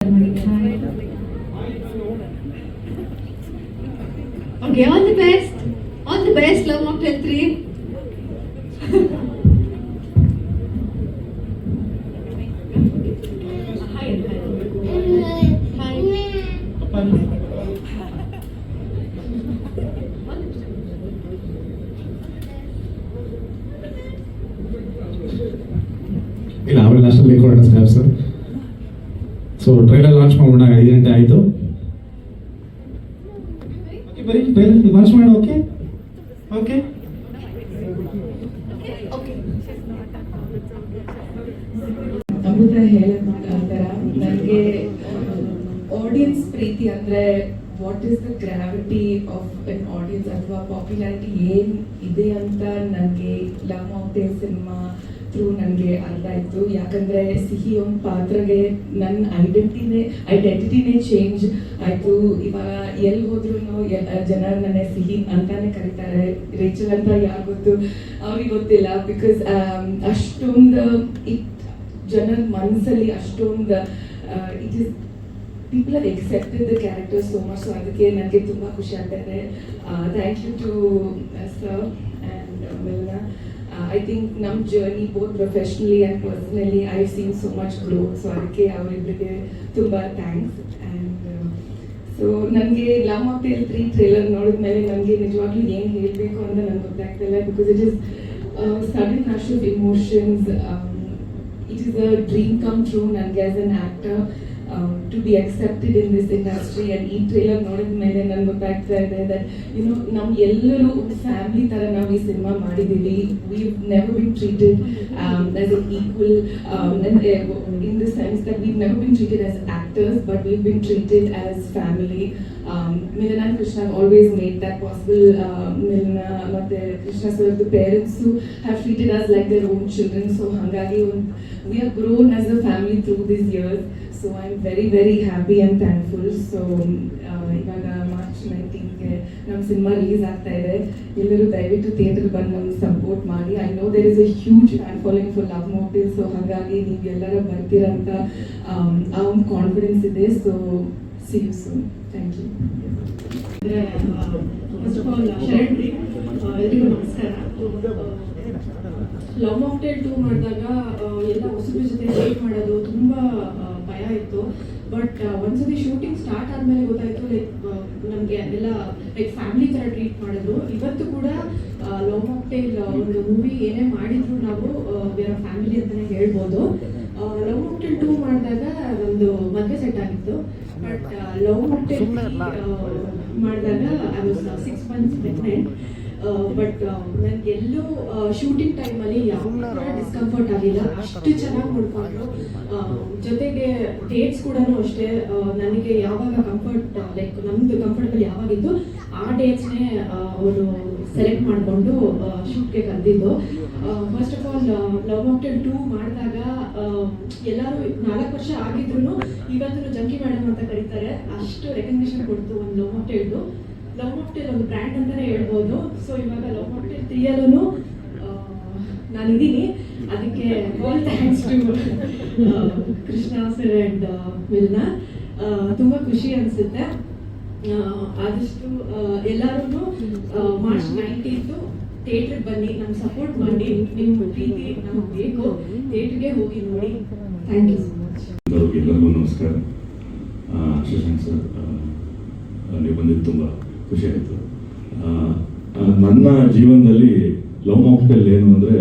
Okay, all the best. All the best, Love Mocktail 3. ಇಲ್ಲ ಆಮೇಲೆ ಲಾಸ್ಟಲ್ಲಿ ಕೊಡೋಣ ಸರ್. ಸೊ ಟ್ರೈಲರ್ ಲಾಂಚ್ ಮಾಡೋಣ, 5 ಗಂಟೆ ಆಯಿತು. ಓಕೆ, ಬರೀ ಟ್ರೈಲರ್ ಲಾಂಚ್ ಮಾಡೋಣ. ಓಕೆ ಓಕೆ ಅಮೃತ ಹೇಳಿದ ಥರ ನನಗೆ ಆಡಿಯನ್ಸ್ ಪ್ರೀತಿ ಅಂದರೆ what is the gravity of N audience ಅಥವಾ ಪಾಪ್ಯುಲಾರಿಟಿ ಏನು ಇದೆ ಅಂತ ನನಗೆ ಲವ್ ಮಾಕ್ಟೇಲ್ ಸಿನಿಮಾ ಥ್ರೂ ನನಗೆ ಅರ್ಥ ಆಯಿತು. ಯಾಕಂದರೆ ಸಿಹಿ ಒಂದು ಪಾತ್ರಗೆ ನನ್ನ ಐಡೆಂಟಿಟಿನೇ ಚೇಂಜ್ ಆಯಿತು. ಇವಾಗ ಎಲ್ಲಿ ಹೋದ್ರೂ ಜನ ನನ್ನ ಸಿಹಿ ಅಂತಾನೆ ಕರೀತಾರೆ. ರೇಚಲ್ ಅಂತ ಯಾರು ಗೊತ್ತು ಅವ್ರಿಗೆ ಗೊತ್ತಿಲ್ಲ. ಬಿಕಾಸ್ ಅಷ್ಟೊಂದು ಜನರ ಮನಸ್ಸಲ್ಲಿ ಅಷ್ಟೊಂದು it is people have accepted the character so much. So ಅದಕ್ಕೆ ನನಗೆ ತುಂಬ ಖುಷಿ ಆಗ್ತಾ ಇದೆ. Thank you to sir and Milana. I think ನಮ್ಮ journey both professionally and personally I seen so much growth. So ಅದಕ್ಕೆ ಅವರಿಬ್ಬರಿಗೆ ತುಂಬ ಥ್ಯಾಂಕ್ಸ್. ಆ್ಯಂಡ್ ಸೊ ನನಗೆ ಲವ್ ಮಾಕ್ಟೇಲ್ 3 ಟ್ರೇಲರ್ ನೋಡಿದ್ಮೇಲೆ ನನಗೆ ನಿಜವಾಗ್ಲೂ ಏನು ಹೇಳಬೇಕು ಅಂತ ನನಗೆ ಗೊತ್ತಾಗ್ತಿಲ್ಲ. Because it is sudden rush of emotions. It is a dream come true ನನಗೆ as an actor to be accepted in this industry. and ಈ ಟ್ರೇಲರ್ ನೋಡಿದ ಮೇಲೆ ನನಗೆ ಗೊತ್ತಾಗ್ತಾ ಇದೆ that ನಮ್ಮ ಎಲ್ಲರೂ ಒಂದು ಫ್ಯಾಮಿಲಿ ಥರ ನಾವು ಈ ಸಿನಿಮಾ ಮಾಡಿದ್ದೀವಿ. we've never been treated as an equal in the sense that we've never been treated as actors, but we've been treated as family. Milana and Krishna have always made that possible. Milana and Krishna sir, the parents who have treated us like their own children. So hangagi we have grown as a family through these years. So I'm very very happy and thankful. So ಇವಾಗ March 19 ಗೆ ನಮ್ಮ cinema release ಆಗ್ತಾ ಇದೆ. ಎಲ್ಲರೂ ದಯವಿಟ್ಟು theatre ಬಂದು ನಮ್ಗೆ support ಮಾಡಿ. I know there is a huge fan following for Love Mocktail. So ಹಾಗಾಗಿ ನೀವು ಎಲ್ಲರೂ ಬರ್ತೀರಂತ ಆ ಒಂದು ಕಾನ್ಫಿಡೆನ್ಸ್ ಇದೆ. So see you soon. Thank you. First of all Sharan ರೀ, ಎಲ್ರಿಗೂ ನಮಸ್ಕಾರ. ಲವ್ ಮಾಕ್ಟೇಲ್ 2 ಮಾಡಿದಾಗ ಎಲ್ಲ ಹೊಸಬ್ರ ಜೊತೆ ವೇಟ್ ಮಾಡೋದು ತುಂಬ ಭಯ ಇತ್ತು. ಬಟ್ ಒಂದ್ಸತಿ ಶೂಟಿಂಗ್ ಸ್ಟಾರ್ಟ್ ಆದಮೇಲೆ ಗೊತ್ತಾಯಿತು ಲೈಕ್ ನಮಗೆ ಎಲ್ಲ ಲೈಕ್ ಫ್ಯಾಮಿಲಿ ಥರ ಟ್ರೀಟ್ ಮಾಡಿದ್ರು. ಇವತ್ತು ಕೂಡ ಲವ್ ಮಾಕ್ಟೇಲ್ ಒಂದು ಮೂವಿ ಏನೇ ಮಾಡಿದ್ರು ನಾವು ಬೇರೆ ಫ್ಯಾಮಿಲಿ ಅಂತಲೇ ಹೇಳ್ಬೋದು. ಲವ್ ಮಾಕ್ಟೇಲ್ 2 ಮಾಡಿದಾಗ ಒಂದು ಮದುವೆ ಸೆಟ್ ಆಗಿತ್ತು. ಬಟ್ ಲವ್ ಮಾಕ್ಟೇಲ್ ಮಾಡಿದಾಗ I was 6 months pregnant. But ನನಗೆಲ್ಲೂ ಶೂಟಿಂಗ್ ಟೈಮಲ್ಲಿ ಯಾವ ಡಿಸ್ಕಂಫರ್ಟ್ ಆಗಿಲ್ಲ. ಅಷ್ಟು ಚೆನ್ನಾಗಿ ನೋಡಿಕೊಂಡ್ರು. ಜೊತೆಗೆ ಡೇಟ್ಸ್ ಕೂಡ ಅಷ್ಟೇ ನನಗೆ ಯಾವಾಗ ಕಂಫರ್ಟ್ ಲೈಕ್ ನಮ್ಮದು ಕಂಫರ್ಟಬಲ್ ಯಾವಾಗಿತ್ತು ಆ ಡೇಟ್ಸ್ನೇ ಅವರು ಸೆಲೆಕ್ಟ್ ಮಾಡಿಕೊಂಡು ಶೂಟ್ಗೆ ಕರೆದಿದ್ದು. First of all love mocktail 2 ಮಾಡಿದಾಗ ಎಲ್ಲರೂ 4 ವರ್ಷ ಆಗಿದ್ರು ಇವತ್ತು ಜಂಕಿ ಮೇಡಮ್ ಅಂತ ಕರೀತಾರೆ. ಅಷ್ಟು ರೆಕಗ್ನಿಷನ್ ಕೊಡ್ತು ಒಂದು ಲವ್ ಮಾಕ್ಟೇಲ್ದು. ಲವ್ ಮಾಕ್ಟೇಲ್ ಒಂದು ಬ್ರ್ಯಾಂಡ್ ಅಂತಲೇ ಹೇಳ್ಬೋದು. ಸೊ ಇವಾಗ ಲವ್ ಮಾಕ್ಟೇಲ್ 3ಯಲ್ಲೂ ನಾನಿದ್ದೀನಿ. ಅದಕ್ಕೆ all thanks to Krishna sir and Milana. ತುಂಬ ಖುಷಿ ಅನಿಸುತ್ತೆ. ಆದಷ್ಟು ಎಲ್ಲರೂ ಮಾರ್ಚ್ 19 ಥಿಯೇಟ್ರಿಗೆ ಬನ್ನಿ, ನಮ್ಗೆ ಸಪೋರ್ಟ್ ಮಾಡಿ. ನಿಮ್ಮ ಪ್ರೀತಿ ನಮ್ಗೆ ಬೇಕು. ಥಿಯೇಟ್ರಿಗೆ ಹೋಗಿ ನೋಡಿ. Thank you so much. ಎಲ್ಲರಿಗೂ ನಮಸ್ಕಾರ. ಶಶಾಂಕ್ ಸರ್, ನೀವು ಬಂದಿದ್ದು ತುಂಬ ಖುಷಿ ಆಯಿತು. ನನ್ನ ಜೀವನದಲ್ಲಿ ಲವ್ ಮಾಕ್ಟೇಲ್ ಏನು ಅಂದರೆ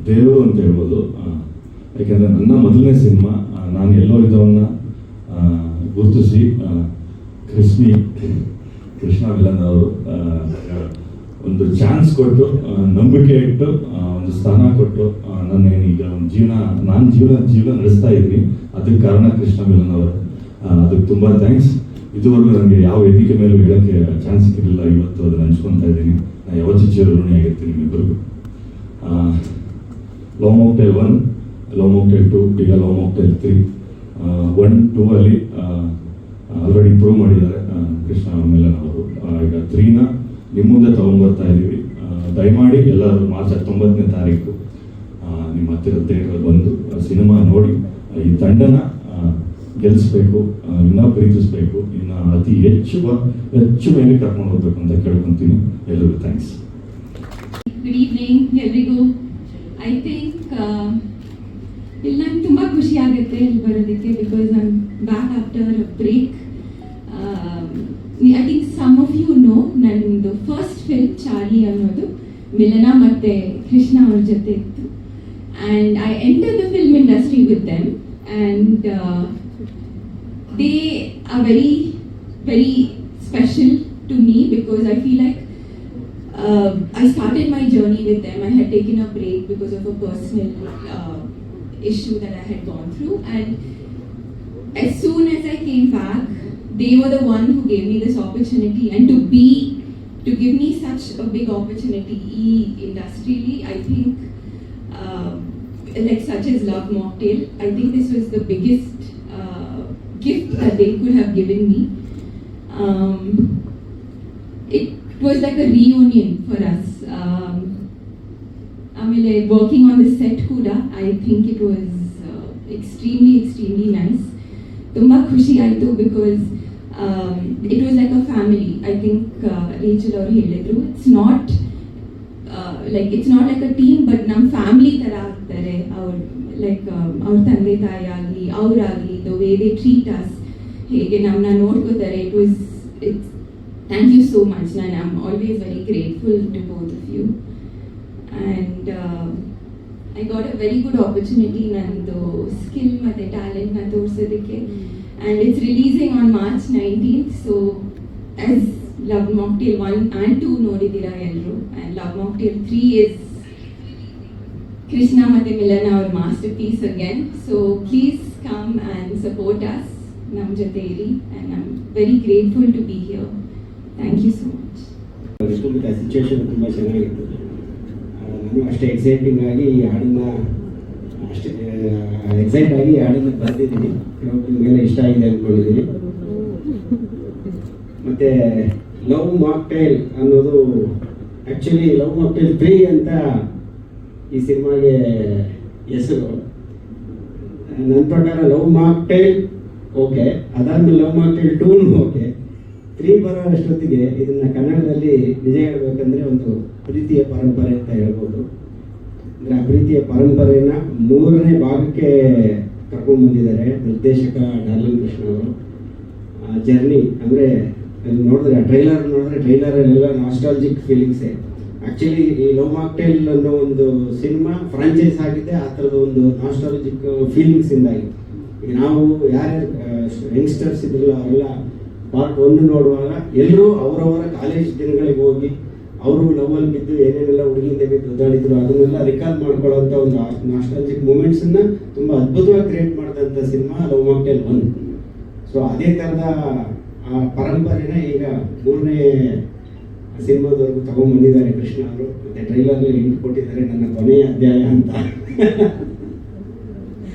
ದೇವರು ಅಂತ ಹೇಳ್ಬೋದು. ಯಾಕೆಂದರೆ ನನ್ನ ಮೊದಲನೇ ಸಿನಿಮಾ ನಾನು ಎಲ್ಲೋ ಇದ್ದವನ್ನ ಗುರುತಿಸಿ ಕೃಷ್ಣ ವಿಲನ್ ಅವರು ಒಂದು ಚಾನ್ಸ್ ಕೊಟ್ಟು ನಂಬಿಕೆ ಇಟ್ಟು ಒಂದು ಸ್ಥಾನ ಕೊಟ್ಟು ನಾನೇನೀಗ ಒಂದು ಜೀವನ ನಡೆಸ್ತಾ ಇದ್ದೀನಿ. ಅದಕ್ಕೆ ಕಾರಣ ಕೃಷ್ಣ ವಿಲನ್ ಅವರು. ಅದಕ್ಕೆ ತುಂಬ ಥ್ಯಾಂಕ್ಸ್. ಇದುವರೆಗೂ ನನಗೆ ಯಾವ ವೇದಿಕೆ ಮೇಲೂ ಹೇಳೋಕ್ಕೆ ಚಾನ್ಸ್ ಸಿಕ್ಕಿರಲಿಲ್ಲ. ಇವತ್ತು ಅದನ್ನು ಹಂಚ್ಕೊತಾ ಇದ್ದೀನಿ. ನಾನು ಯಾವತ್ತೂ ಚಿರಋಣಿಯಾಗಿರ್ತೀನಿ ನಿಮ್ಮಿಬ್ಬರಿಗೂ. ಲವ್ ಮಾಕ್ಟೇಲ್ 1, ಲವ್ ಮಾಕ್ಟೇಲ್ 2, ಈಗ ಲವ್ ಮಾಕ್ಟೇಲ್ 3. 1, 2 ಅಲ್ಲಿ ಆಲ್ರೆಡಿ ಪ್ರೂವ್ ಮಾಡಿದ್ದಾರೆ ಕೃಷ್ಣ ಮಿಲನ್ ಅವರು. ಈಗ 3ನ ನಿಮ್ಮ ಮುಂದೆ ತೊಗೊಂಡ್ಬರ್ತಾ ಇದ್ದೀವಿ. ದಯಮಾಡಿ ಎಲ್ಲರೂ ಮಾರ್ಚ್ 19ನೇ ತಾರೀಕು ನಿಮ್ಮ ಹತ್ತಿರ ಥಿಯೇಟರ್ ಬಂದು ಸಿನಿಮಾ ನೋಡಿ ಈ ತಂಡನ ಗೆಲ್ಲಿಸ್ಬೇಕು, ಇನ್ನೂ ಪ್ರೀತಿಸ್ಬೇಕು, ಇನ್ನು ಅತಿ ಹೆಚ್ಚು ಮೇಲೆ ಕರ್ಕೊಂಡು ಹೋಗ್ಬೇಕು ಅಂತ ಕೇಳ್ಕೊತೀನಿ. ಎಲ್ಲರಿಗೂ ಥ್ಯಾಂಕ್ಸ್. ಗುಡ್ ಈವ್ನಿಂಗ್ ಎಲ್ರಿಗೂ. ಐ ಥಿಂಕ್ ಇಲ್ಲಿ ನಂಗೆ ತುಂಬ ಖುಷಿ ಆಗುತ್ತೆ ಇಲ್ಲಿ ಬರೋದಕ್ಕೆ, because I am back after a break. I think some of you know, ನನ್ನದು ಫಸ್ಟ್ ಫಿಲ್ಮ್ ಚಾರ್ಲಿ ಅನ್ನೋದು ಮಿಲನ ಮತ್ತು ಕೃಷ್ಣ ಅವ್ರ ಜೊತೆ ಇತ್ತು. And I enter the film industry with them, and they are very very special to me, because I feel like I started my journey with them. I had taken a break because of a personal issue that I had gone through, and as soon as I came back, they were the one who gave me this opportunity, and to give me such a big opportunity industrially, I think like such as Love Mocktail, I think this was the biggest gift that they could have given me. It was like a reunion for us. ಆಮೇಲೆ working on the set ಕೂಡ I think it was extremely nice. ತುಂಬ ಖುಷಿ ಆಯಿತು, because it was like a family. I think Rachel ಅವರು ಹೇಳಿದರು, it's not like a team, but ನಮ್ಮ family ಥರ ಆಗ್ತಾರೆ ಅವ್ರು. ಲೈಕ್ ಅವ್ರ ತಂದೆ ತಾಯಿ ಆಗಲಿ, ಅವರಾಗಲಿ, the way they treat us, ಹೇಗೆ ನಮ್ಮನ್ನ ನೋಡ್ಕೋತಾರೆ. It's thank you so much, and I'm always very grateful to both of you. And I got a very good opportunity nandu skill matte talent na torsadike, and it's releasing on March 19th. So as Love Mocktail 1 and 2 nodidira elru, and Love Mocktail 3 is Krishna matte Milana our masterpiece again. So please come and support us, nam jote iri, and I'm very grateful to be here. Thank you so much. Situation ತುಂಬ ಚೆನ್ನಾಗಿತ್ತು. ನಾನು ಅಷ್ಟೇ exciting ಆಗಿ ಈ ಹಾಡನ್ನ excite ಆಗಿ ಈ ಹಾಡನ್ನ ಬರೆದಿದ್ದೀನಿ. ನಿಮಗೆಲ್ಲ ಇಷ್ಟ ಆಗಿದೆ ಅಂದ್ಕೊಂಡಿದ್ದೀನಿ. ಮತ್ತು ಲವ್ ಮಾಕ್ಟೈಲ್ ಅನ್ನೋದು ಆ್ಯಕ್ಚುಲಿ ಲವ್ ಮಾಕ್ಟೈಲ್ 3 ಅಂತ ಈ ಸಿನಿಮಾಗೆ ಹೆಸರು. ನನ್ನ ಪ್ರಕಾರ ಲವ್ ಮಾಕ್ಟೈಲ್ ಓಕೆ, ಅದಾದ್ಮೇಲೆ ಲವ್ ಮಾಕ್ಟೈಲ್ 2 ಓಕೆ, 3 ಬರೋ ಅಷ್ಟೊತ್ತಿಗೆ ಇದನ್ನು ಕನ್ನಡದಲ್ಲಿ ನಿಜ ಹೇಳ್ಬೇಕಂದ್ರೆ ಒಂದು ಪ್ರೀತಿಯ ಪರಂಪರೆ ಅಂತ ಹೇಳ್ಬೋದು. ಅಂದರೆ ಆ ಪ್ರೀತಿಯ ಪರಂಪರೆನ 3ನೇ ಭಾಗಕ್ಕೆ ಕರ್ಕೊಂಡ್ಬಂದಿದ್ದಾರೆ ನಿರ್ದೇಶಕ ಡಾರ್ಲಿಂಗ್ ಕೃಷ್ಣ ಅವರು. ಜರ್ನಿ ಅಂದರೆ ನೋಡಿದ್ರೆ ಟ್ರೈಲರಲ್ಲೆಲ್ಲ ನಾಸ್ಟಾಲಜಿಕ್ ಫೀಲಿಂಗ್ಸೇ. ಆ್ಯಕ್ಚುಲಿ ಈ ಲವ್ ಮಾಕ್ಟೈಲ್ ಅನ್ನೋ ಒಂದು ಸಿನಿಮಾ ಫ್ರಾಂಚೈಸ್ ಆಗಿದೆ ಆ ಥರದ ಒಂದು ನಾಸ್ಟಾಲಜಿಕ್ ಫೀಲಿಂಗ್ಸಿಂದಾಗಿ. ಈಗ ನಾವು ಯಾರ್ಯಾರು ಯಂಗ್ಸ್ಟರ್ಸ್ ಇದ್ರಲ್ಲ ಅವರೆಲ್ಲ ಪಾರ್ಟ್ 1 ನೋಡುವಾಗ ಎಲ್ಲರೂ ಅವರವರ ಕಾಲೇಜ್ ದಿನಗಳಿಗೆ ಹೋಗಿ ಅವರು ಲವ್ವಲ್ಲಿ ಬಿದ್ದು ಏನೇನೆಲ್ಲ ಹುಡುಗಿಯಿಂದ ಬಿದ್ದು ಒದ್ದಾಡಿದ್ರು ಅದನ್ನೆಲ್ಲ ರಿಕಾಲ್ ಮಾಡ್ಕೊಳ್ಳೋಂಥ ಒಂದು ನಾಸ್ಟಾಲಜಿಕ್ ಮೂಮೆಂಟ್ಸನ್ನು ತುಂಬ ಅದ್ಭುತವಾಗಿ ಕ್ರಿಯೇಟ್ ಮಾಡಿದಂಥ ಸಿನಿಮಾ ಲವ್ ಮಾಕ್ಟೈಲ್ 1. ಸೊ ಅದೇ ಥರದ ಆ ಪರಂಪರೆನ ಈಗ 3ನೇ ಸಿನಿಮಾದವರೆಗೂ ತಗೊಂಡ್ಬಂದಿದ್ದಾರೆ ಕೃಷ್ಣ ಅವರು. ಮತ್ತು ಟ್ರೈಲರ್ಲಿ ಹಿಂಟ್ ಕೊಟ್ಟಿದ್ದಾರೆ ನನ್ನ ಕೊನೆಯ ಅಧ್ಯಾಯ ಅಂತ.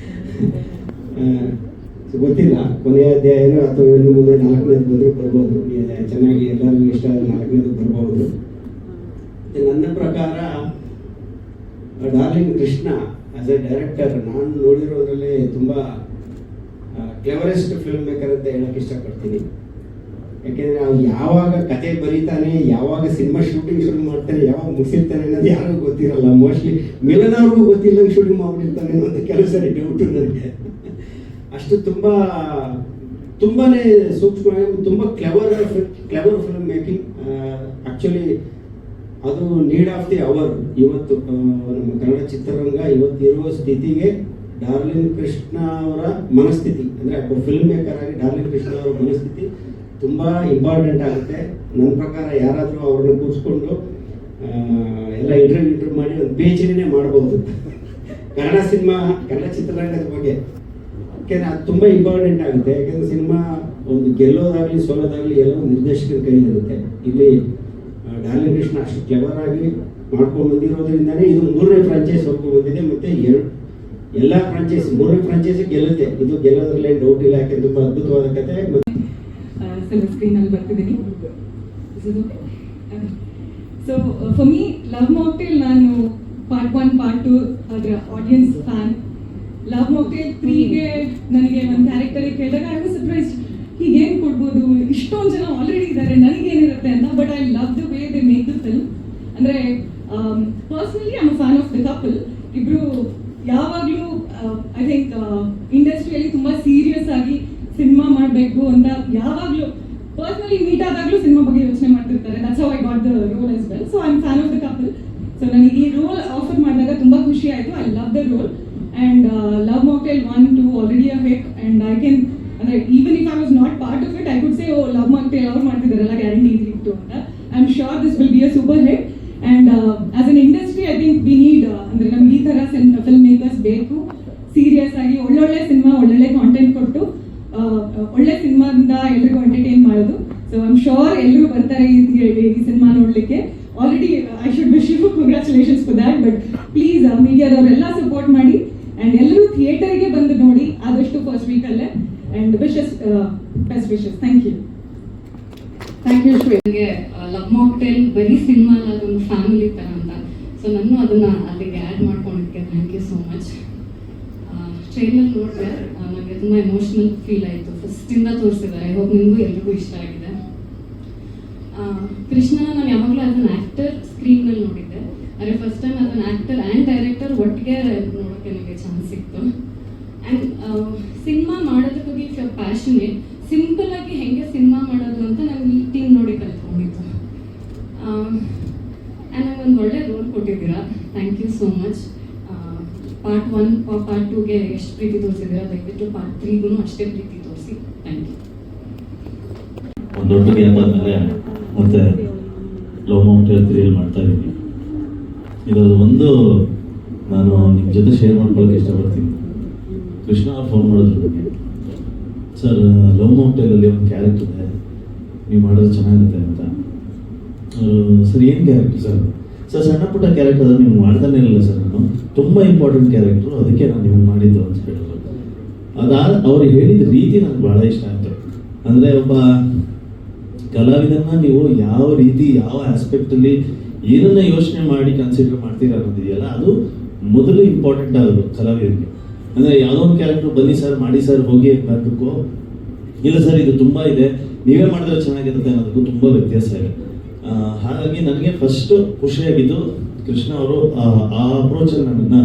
ಗೊತ್ತಿಲ್ಲ ಕೊನೆಯ ಅಧ್ಯಾಯನೋ ಅಥವಾ ಇನ್ನು ಮುಂದೆ 4ನೇದು ಬಂದರೂ ಬರ್ಬೋದು. ಚೆನ್ನಾಗಿ ಎಲ್ಲರಿಗೂ ಇಷ್ಟ ಆದ 4ನೇದು ಬರ್ಬೋದು. ನನ್ನ ಪ್ರಕಾರ darling Krishna as A director ನಾನು ನೋಡಿರೋದ್ರಲ್ಲಿ ತುಂಬ ಕ್ಲೆವರೆಸ್ಟ್ ಫಿಲ್ಮ್ ಮೇಕರ್ ಅಂತ ಹೇಳಕ್ಕೆ ಇಷ್ಟಪಡ್ತೀನಿ. ಯಾಕೆಂದರೆ ಅವ್ರು ಯಾವಾಗ ಕತೆ ಬರೀತಾನೆ, ಯಾವಾಗ ಸಿನಿಮಾ ಶೂಟಿಂಗ್ ಶುರು ಮಾಡ್ತಾನೆ, ಯಾವಾಗ ಮುಗಿಸಿರ್ತಾನೆ ಅನ್ನೋದು ಯಾರಿಗೂ ಗೊತ್ತಿರಲ್ಲ. ಮೋಸ್ಟ್ಲಿ ಮಿಲನ್ ಅವ್ರಿಗೂ ಗೊತ್ತಿಲ್ಲಂಗೆ ಶೂಟಿಂಗ್ ಮಾಡ್ಬಿಟ್ಟಿರ್ತಾನೆ ಅನ್ನೋದು ಕೆಲವು ಸರಿ ಡೌಟು ನನಗೆ. ಅಷ್ಟು ತುಂಬಾ ಸೂಕ್ಷ್ಮವಾಗಿ ತುಂಬ ಕ್ಲೆವರ್ ಫಿಲ್ಮ್ ಮೇಕಿಂಗ್. ಆ್ಯಕ್ಚುಲಿ ಅದು ನೀಡ್ ಆಫ್ ದಿ ಅವರ್. ಇವತ್ತು ನಮ್ಮ ಕನ್ನಡ ಚಿತ್ರರಂಗ ಇವತ್ತಿರುವ ಸ್ಥಿತಿಗೆ ಡಾರ್ಲಿಂಗ್ ಕೃಷ್ಣ ಅವರ ಮನಸ್ಥಿತಿ, ಅಂದರೆ ಒಬ್ಬ ಫಿಲ್ಮ್ ಮೇಕರ್ ಆಗಿ ಡಾರ್ಲಿಂಗ್ ಕೃಷ್ಣ ಅವರ ಮನಸ್ಥಿತಿ ತುಂಬ ಇಂಪಾರ್ಟೆಂಟ್ ಆಗುತ್ತೆ. ನನ್ನ ಪ್ರಕಾರ ಯಾರಾದರೂ ಅವ್ರನ್ನ ಕೂರಿಸ್ಕೊಂಡು ಎಲ್ಲ ಇಂಟರ್ವ್ಯೂ ಮಾಡಿ ಒಂದು PhD ಮಾಡ್ಬೋದು ಕನ್ನಡ ಚಿತ್ರರಂಗದ ಬಗ್ಗೆ. ಯಾಕೆಂದರೆ ಅದು ತುಂಬ ಇಂಪಾರ್ಟೆಂಟ್ ಆಗುತ್ತೆ. ಯಾಕೆಂದರೆ ಸಿನಿಮಾ ಒಂದು ಗೆಲ್ಲೋದಾಗಲಿ ಸೋಲೋದಾಗಲಿ ಎಲ್ಲ ನಿರ್ದೇಶಕರ ಕೈಲಿರುತ್ತೆ. ಇಲ್ಲಿ ಡಾರ್ಲಿಂಗ್ ಕೃಷ್ಣ ಅಷ್ಟು ಕ್ಲೆವರ್ ಆಗಿ ಮಾಡ್ಕೊಂಡು ಬಂದಿರೋದ್ರಿಂದನೇ ಇದು 3ನೇ ಫ್ರಾಂಚೈಸ್ ಹೊರ್ಕೊಂಡು ಬಂದಿದೆ. ಮತ್ತು ಎಲ್ಲ ಫ್ರಾಂಚೈಸ್ 3ನೇ ಫ್ರಾಂಚೈಸ್ ಗೆಲ್ಲುತ್ತೆ. ಇದು ಗೆಲ್ಲೋದ್ರಲ್ಲೇ ಡೌಟ್ ಇಲ್ಲ. ಯಾಕೆಂದ್ರೆ ತುಂಬ ಅದ್ಭುತವಾದ ಕತೆ. ಸ್ಕ್ರೀನಲ್ಲಿ ಬರ್ತಿದ್ದೀನಿ. So for me love mocktail, ನಾನು ಪಾರ್ಟ್ 1 ಪಾರ್ಟ್ 2 ಅದರ ಆಡಿಯನ್ಸ್ ಫ್ಯಾನ್. ಲವ್ ಮಾಕ್ಟೇಲ್ 3ಗೆ ನನಗೆ ಒಂದು ಕ್ಯಾರೆಕ್ಟರ್ ಕೇಳಿದಾಗ ಐ ವಾಸ್ ಸರ್ಪ್ರೈಸ್ಡ್, ಹೀಗೇನು ಕೊಡ್ಬೋದು, ಇಷ್ಟೊಂದು ಜನ ಆಲ್ರೆಡಿ ಇದ್ದಾರೆ, ನನಗೇನಿರುತ್ತೆ ಅಂತ. But I love the way they make the film. ಅಂದರೆ personally I am fan of the couple. ಇಬ್ಬರು ಯಾವಾಗಲೂ ಐ ಥಿಂಕ್ ಇಂಡಸ್ಟ್ರಿಯಲ್ಲಿ ತುಂಬ ಸೀರಿಯಸ್ ಆಗಿ ಸಿನಿಮಾ ಮಾಡಬೇಕು ಅಂತ ಯಾವಾಗಲೂ ಪರ್ಸ್ನಲಿ ಮೀಟ್ ಆದಾಗಲೂ ಸಿನಿಮಾ ಬಗ್ಗೆ ಯೋಚನೆ ಮಾಡ್ತಿರ್ತಾರೆ. That's how I got the role as well. So I am fan of the couple. So ನನಗೆ ಈ ರೋಲ್ ಆಫರ್ ಮಾಡಿದಾಗ ತುಂಬ ಖುಷಿ ಆಯಿತು. I love the role. And love mocktail 1, 2 already a hit. And I can, ಅಂದರೆ even if I was not part of it, I could say oh love mocktail ಅವ್ರು ಮಾಡ್ತಿದ್ದಾರಲ್ಲ, guarantee ಇತ್ತು ಅಂತ. I am sure this will be a super hit. And as an industry I think we need, ಅಂದರೆ ನಮ್ಗೆ ಈ ಥರ film makers ಬೇಕು. Serious ಆಗಿ ಒಳ್ಳೊಳ್ಳೆ ಸಿನಿಮಾ, ಒಳ್ಳೊಳ್ಳೆ ಕಾಂಟೆಂಟ್ ಕೊಟ್ಟು ಒಳ್ಳೆ ಸಿನಿಮಾದಿಂದ ಎಲ್ರಿಗೂ ಎಂಟರ್ಟೈನ್ ಮಾಡೋದು. ಸೊ ಐ ಆಮ್ ಶೋರ್ ಎಲ್ಲರೂ ಬರ್ತಾರೆ ಈ ಸಿನಿಮಾ ನೋಡಲಿಕ್ಕೆ. Already I should wish you congratulations for that. But please ಮೀಡಿಯಾದವರೆಲ್ಲ ಸಪೋರ್ಟ್ ಮಾಡಿ ಆ್ಯಂಡ್ ಎಲ್ಲರೂ ಥಿಯೇಟರ್ಗೆ ಬಂದು ನೋಡಿ ಆದಷ್ಟು ಫಸ್ಟ್ ವೀಕಲ್ಲೇ. And wishes best wishes. Thank you. Thank you ಶ್ರೇಯಂಗೆ. ಲವ್ ಮಾಕ್ಟೇಲ್ ಬರೀ ಸಿನಿಮಾ ಅಲ್ಲ, ಅದೊಂದು ಫ್ಯಾಮಿಲಿ ಥರ ಅಂತ. ಸೊ ನಾನು ಅದನ್ನು ಅಲ್ಲಿಗೆ ಆ್ಯಡ್ ಮಾಡ್ಕೊಂಡಿದ್ದಕ್ಕೆ thank you so much. Trailer ನೋಡಿದೆ, ನನಗೆ ತುಂಬ ಎಮೋಷ್ನಲ್ ಫೀಲ್ ಆಯಿತು. ಫಸ್ಟಿಂದ ತೋರಿಸಿದ್ದಾರೆ. ಐ ಹೋಪ್ ನಿಮಗೂ ಎಲ್ರಿಗೂ ಇಷ್ಟ ಆಗಿದೆ. ಕೃಷ್ಣನ ನಾನು ಯಾವಾಗಲೂ ಆಸ್ ಅನ್ ಆ್ಯಕ್ಟರ್ ಸ್ಕ್ರೀನ್ನಲ್ಲಿ ನೋಡಿದ್ದೆ. ಆದರೆ first time as an actor and director ಒಟ್ಟಿಗೆ ನೋಡೋಕ್ಕೆ ನನಗೆ ಚಾನ್ಸ್ ಸಿಕ್ತು. ಆ್ಯಂಡ್ ಸಿನಿಮಾ ಮಾಡೋದಕ್ಕಾಗಿ ಇಫ್ ಯು ಪ್ಯಾಷನೇಟ್, ಸಿಂಪಲ್ ಆಗಿ ಹೆಂಗೆ ಸಿನಿಮಾ ಮಾಡೋದು ಅಂತ ನಾನು ಈ ಟೀಮ್ ನೋಡಿ ಕಲ್ತ್ಕೊಂಡಿದ್ದು. ಆ್ಯಂಡ್ ನಂಗೆ ಒಂದು ಒಳ್ಳೆ ರೋಲ್ ಕೊಟ್ಟಿದ್ದೀರಾ. Thank you so much. Part 1 part 2ಗೆ ಎಷ್ಟು ಪ್ರೀತಿ ತೋರಿಸಿದ್ದೀರಾ, ದಯವಿಟ್ಟು ಪಾರ್ಟ್ 3ಗೂ ಅಷ್ಟೇ ಪ್ರೀತಿ ತೋರಿಸಿ. Thank you. ಒಂದು ದೊಡ್ಡ ಗ್ಯಾಪ್ ಆದಮೇಲೆ ಮತ್ತೆ ಲವ್ ಮಾಕ್ಟೇಲ್ 3 ಮಾಡ್ತಾ ಇದ್ದೀನಿ. ಇದರದ್ದು ಒಂದು ನಾನು ನಿಮ್ಮ ಜೊತೆ ಶೇರ್ ಮಾಡ್ಕೊಳ್ಳೋಕೆ ಇಷ್ಟಪಡ್ತೀನಿ. ಕೃಷ್ಣ ಅವ್ರು ಫೋನ್ ಮಾಡೋದ್ರ ಬಗ್ಗೆ, ಸರ್ ಲವ್ ಮಾಕ್ಟೇಲಲ್ಲಿ ಒಂದು ಕ್ಯಾರೆಕ್ಟರ್ ಇದೆ, ನೀವು ಮಾಡೋದು ಚೆನ್ನಾಗಿರುತ್ತೆ ಅಂತ. ಸರ್ ಏನು ಕ್ಯಾರೆಕ್ಟರ್ ಸರ್? ಸರ್ ಸಣ್ಣ ಪುಟ್ಟ ಕ್ಯಾರೆಕ್ಟರ್ ಅದನ್ನು ನೀವು ಮಾಡ್ತಾನೆ ಇರಲಿಲ್ಲ ಸರ್, ನಾನು ತುಂಬ ಇಂಪಾರ್ಟೆಂಟ್ ಕ್ಯಾರೆಕ್ಟ್ರು, ಅದಕ್ಕೆ ನಾನು ನಿಮ್ಗೆ ಮಾಡಿದ್ದು ಅಂತ ಹೇಳಿದ್ರು. ಅವ್ರು ಹೇಳಿದ ರೀತಿ ನನಗೆ ಭಾಳ ಇಷ್ಟ ಆಯಿತು. ಅಂದರೆ ಒಬ್ಬ ಕಲಾವಿದನ್ನ ನೀವು ಯಾವ ರೀತಿ, ಯಾವ ಆಸ್ಪೆಕ್ಟಲ್ಲಿ ಏನನ್ನ ಯೋಚನೆ ಮಾಡಿ ಕನ್ಸಿಡರ್ ಮಾಡ್ತೀರಾ ಅನ್ನೋದಿದೆಯಲ್ಲ, ಅದು ಮೊದಲು ಇಂಪಾರ್ಟೆಂಟ್ ಆಗೋದು ಕಲಾವಿದರಿಗೆ. ಅಂದರೆ ಯಾವುದೋ ಒಂದು ಕ್ಯಾರೆಕ್ಟರ್ ಬನ್ನಿ ಸರ್ ಮಾಡಿ ಸರ್ ಹೋಗಿ ಮಾಡಬೇಕು, ಇಲ್ಲ ಸರ್ ಇದು ತುಂಬ ಇದೆ ನೀವೇ ಮಾಡಿದ್ರೆ ಚೆನ್ನಾಗಿರುತ್ತೆ ಅನ್ನೋದಕ್ಕೂ ತುಂಬ ವ್ಯತ್ಯಾಸ ಇದೆ. ಹಾಗಾಗಿ ನನಗೆ ಫಸ್ಟ್ ಖುಷಿಯಾಗಿದ್ದು ಕೃಷ್ಣ ಅವರು ಆ ಅಪ್ರೋಚಲ್ಲಿ ನನ್ನನ್ನು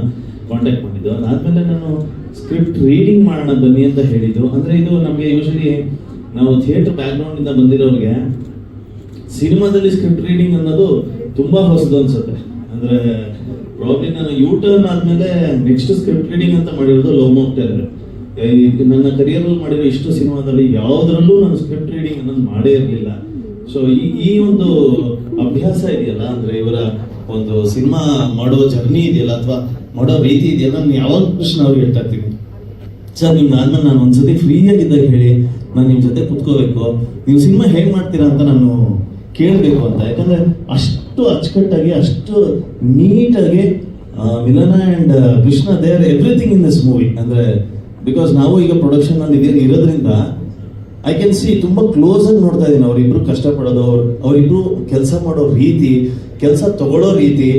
ಕಾಂಟ್ಯಾಕ್ಟ್ ಮಾಡಿದ್ದು. ಅದಾದಮೇಲೆ ನಾನು ಸ್ಕ್ರಿಪ್ಟ್ ರೀಡಿಂಗ್ ಮಾಡೋಣ ಬನ್ನಿ ಅಂತ ಹೇಳಿದ್ದು. ಅಂದರೆ ಇದು ನಮಗೆ ಯೂಶಲಿ ನಾವು ಥಿಯೇಟರ್ ಬ್ಯಾಕ್ಗ್ರೌಂಡಿಂದ ಬಂದಿರೋರಿಗೆ ಸಿನಿಮಾದಲ್ಲಿ ಸ್ಕ್ರಿಪ್ಟ್ ರೀಡಿಂಗ್ ಅನ್ನೋದು ತುಂಬ ಹೊಸದು ಅನ್ಸುತ್ತೆ. ಅಂದರೆ ಪ್ರಾಬ್ಲಿ ನಾನು ಯೂಟರ್ನ್ ಆದಮೇಲೆ ನೆಕ್ಸ್ಟ್ ಸ್ಕ್ರಿಪ್ಟ್ ರೀಡಿಂಗ್ ಅಂತ ಮಾಡಿರೋದು ಲವ್ ಮಾಕ್ಟೇಲ್. ನನ್ನ ಕರಿಯರಲ್ಲಿ ಮಾಡಿರೋ ಇಷ್ಟು ಸಿನಿಮಾದಲ್ಲಿ ಯಾವುದರಲ್ಲೂ ನಾನು ಸ್ಕ್ರಿಪ್ಟ್ ರೀಡಿಂಗ್ ಅನ್ನೋದು ಮಾಡೇ ಇರಲಿಲ್ಲ. ಸೊ ಈ ಒಂದು ಅಭ್ಯಾಸ ಇದೆಯಲ್ಲ, ಅಂದರೆ ಇವರ ಒಂದು ಸಿನಿಮಾ ಮಾಡೋ ಜರ್ನಿ ಇದೆಯಲ್ಲ ಅಥವಾ ಮಾಡೋ ರೀತಿ ಇದೆಯಲ್ಲ, ನಾನು ಯಾವಾಗ ಕೃಷ್ಣ ಅವ್ರಿಗೆ ಹೇಳ್ತಾ ಇರ್ತೀನಿ, ಸರ್ ನಿಮ್ಗೆ ಆದ್ಮೇಲೆ ನಾನು ಒಂದ್ಸತಿ ಫ್ರೀಯಾಗಿದ್ದಾಗ ಹೇಳಿ, ನಾನು ನಿಮ್ಮ ಜೊತೆ ಕುತ್ಕೋಬೇಕು, ನೀವು ಸಿನಿಮಾ ಹೇಗೆ ಮಾಡ್ತೀರಾ ಅಂತ ನಾನು ಕೇಳಬೇಕು ಅಂತ. ಯಾಕಂದರೆ ಅಷ್ಟು ಅಚ್ಚುಕಟ್ಟಾಗಿ, ಅಷ್ಟು ನೀಟಾಗಿ ಮಿಲನ and Krishna they are everything in this movie. ಅಂದರೆ ಬಿಕಾಸ್ ನಾವು ಈಗ ಪ್ರೊಡಕ್ಷನಲ್ಲಿ ಇರೋದ್ರಿಂದ ಐ ಕ್ಯಾನ್ ಸಿ ತುಂಬ ಕ್ಲೋಸ್ ಆಗಿ ನೋಡ್ತಾ ಇದ್ದೀನಿ ಅವರಿಬ್ರು ಕಷ್ಟಪಡೋದು, ಅವರಿಬ್ರು ಕೆಲಸ ಮಾಡೋ ರೀತಿ, ಕೆಲಸ ತಗೊಳ್ಳೋ ರೀತಿ,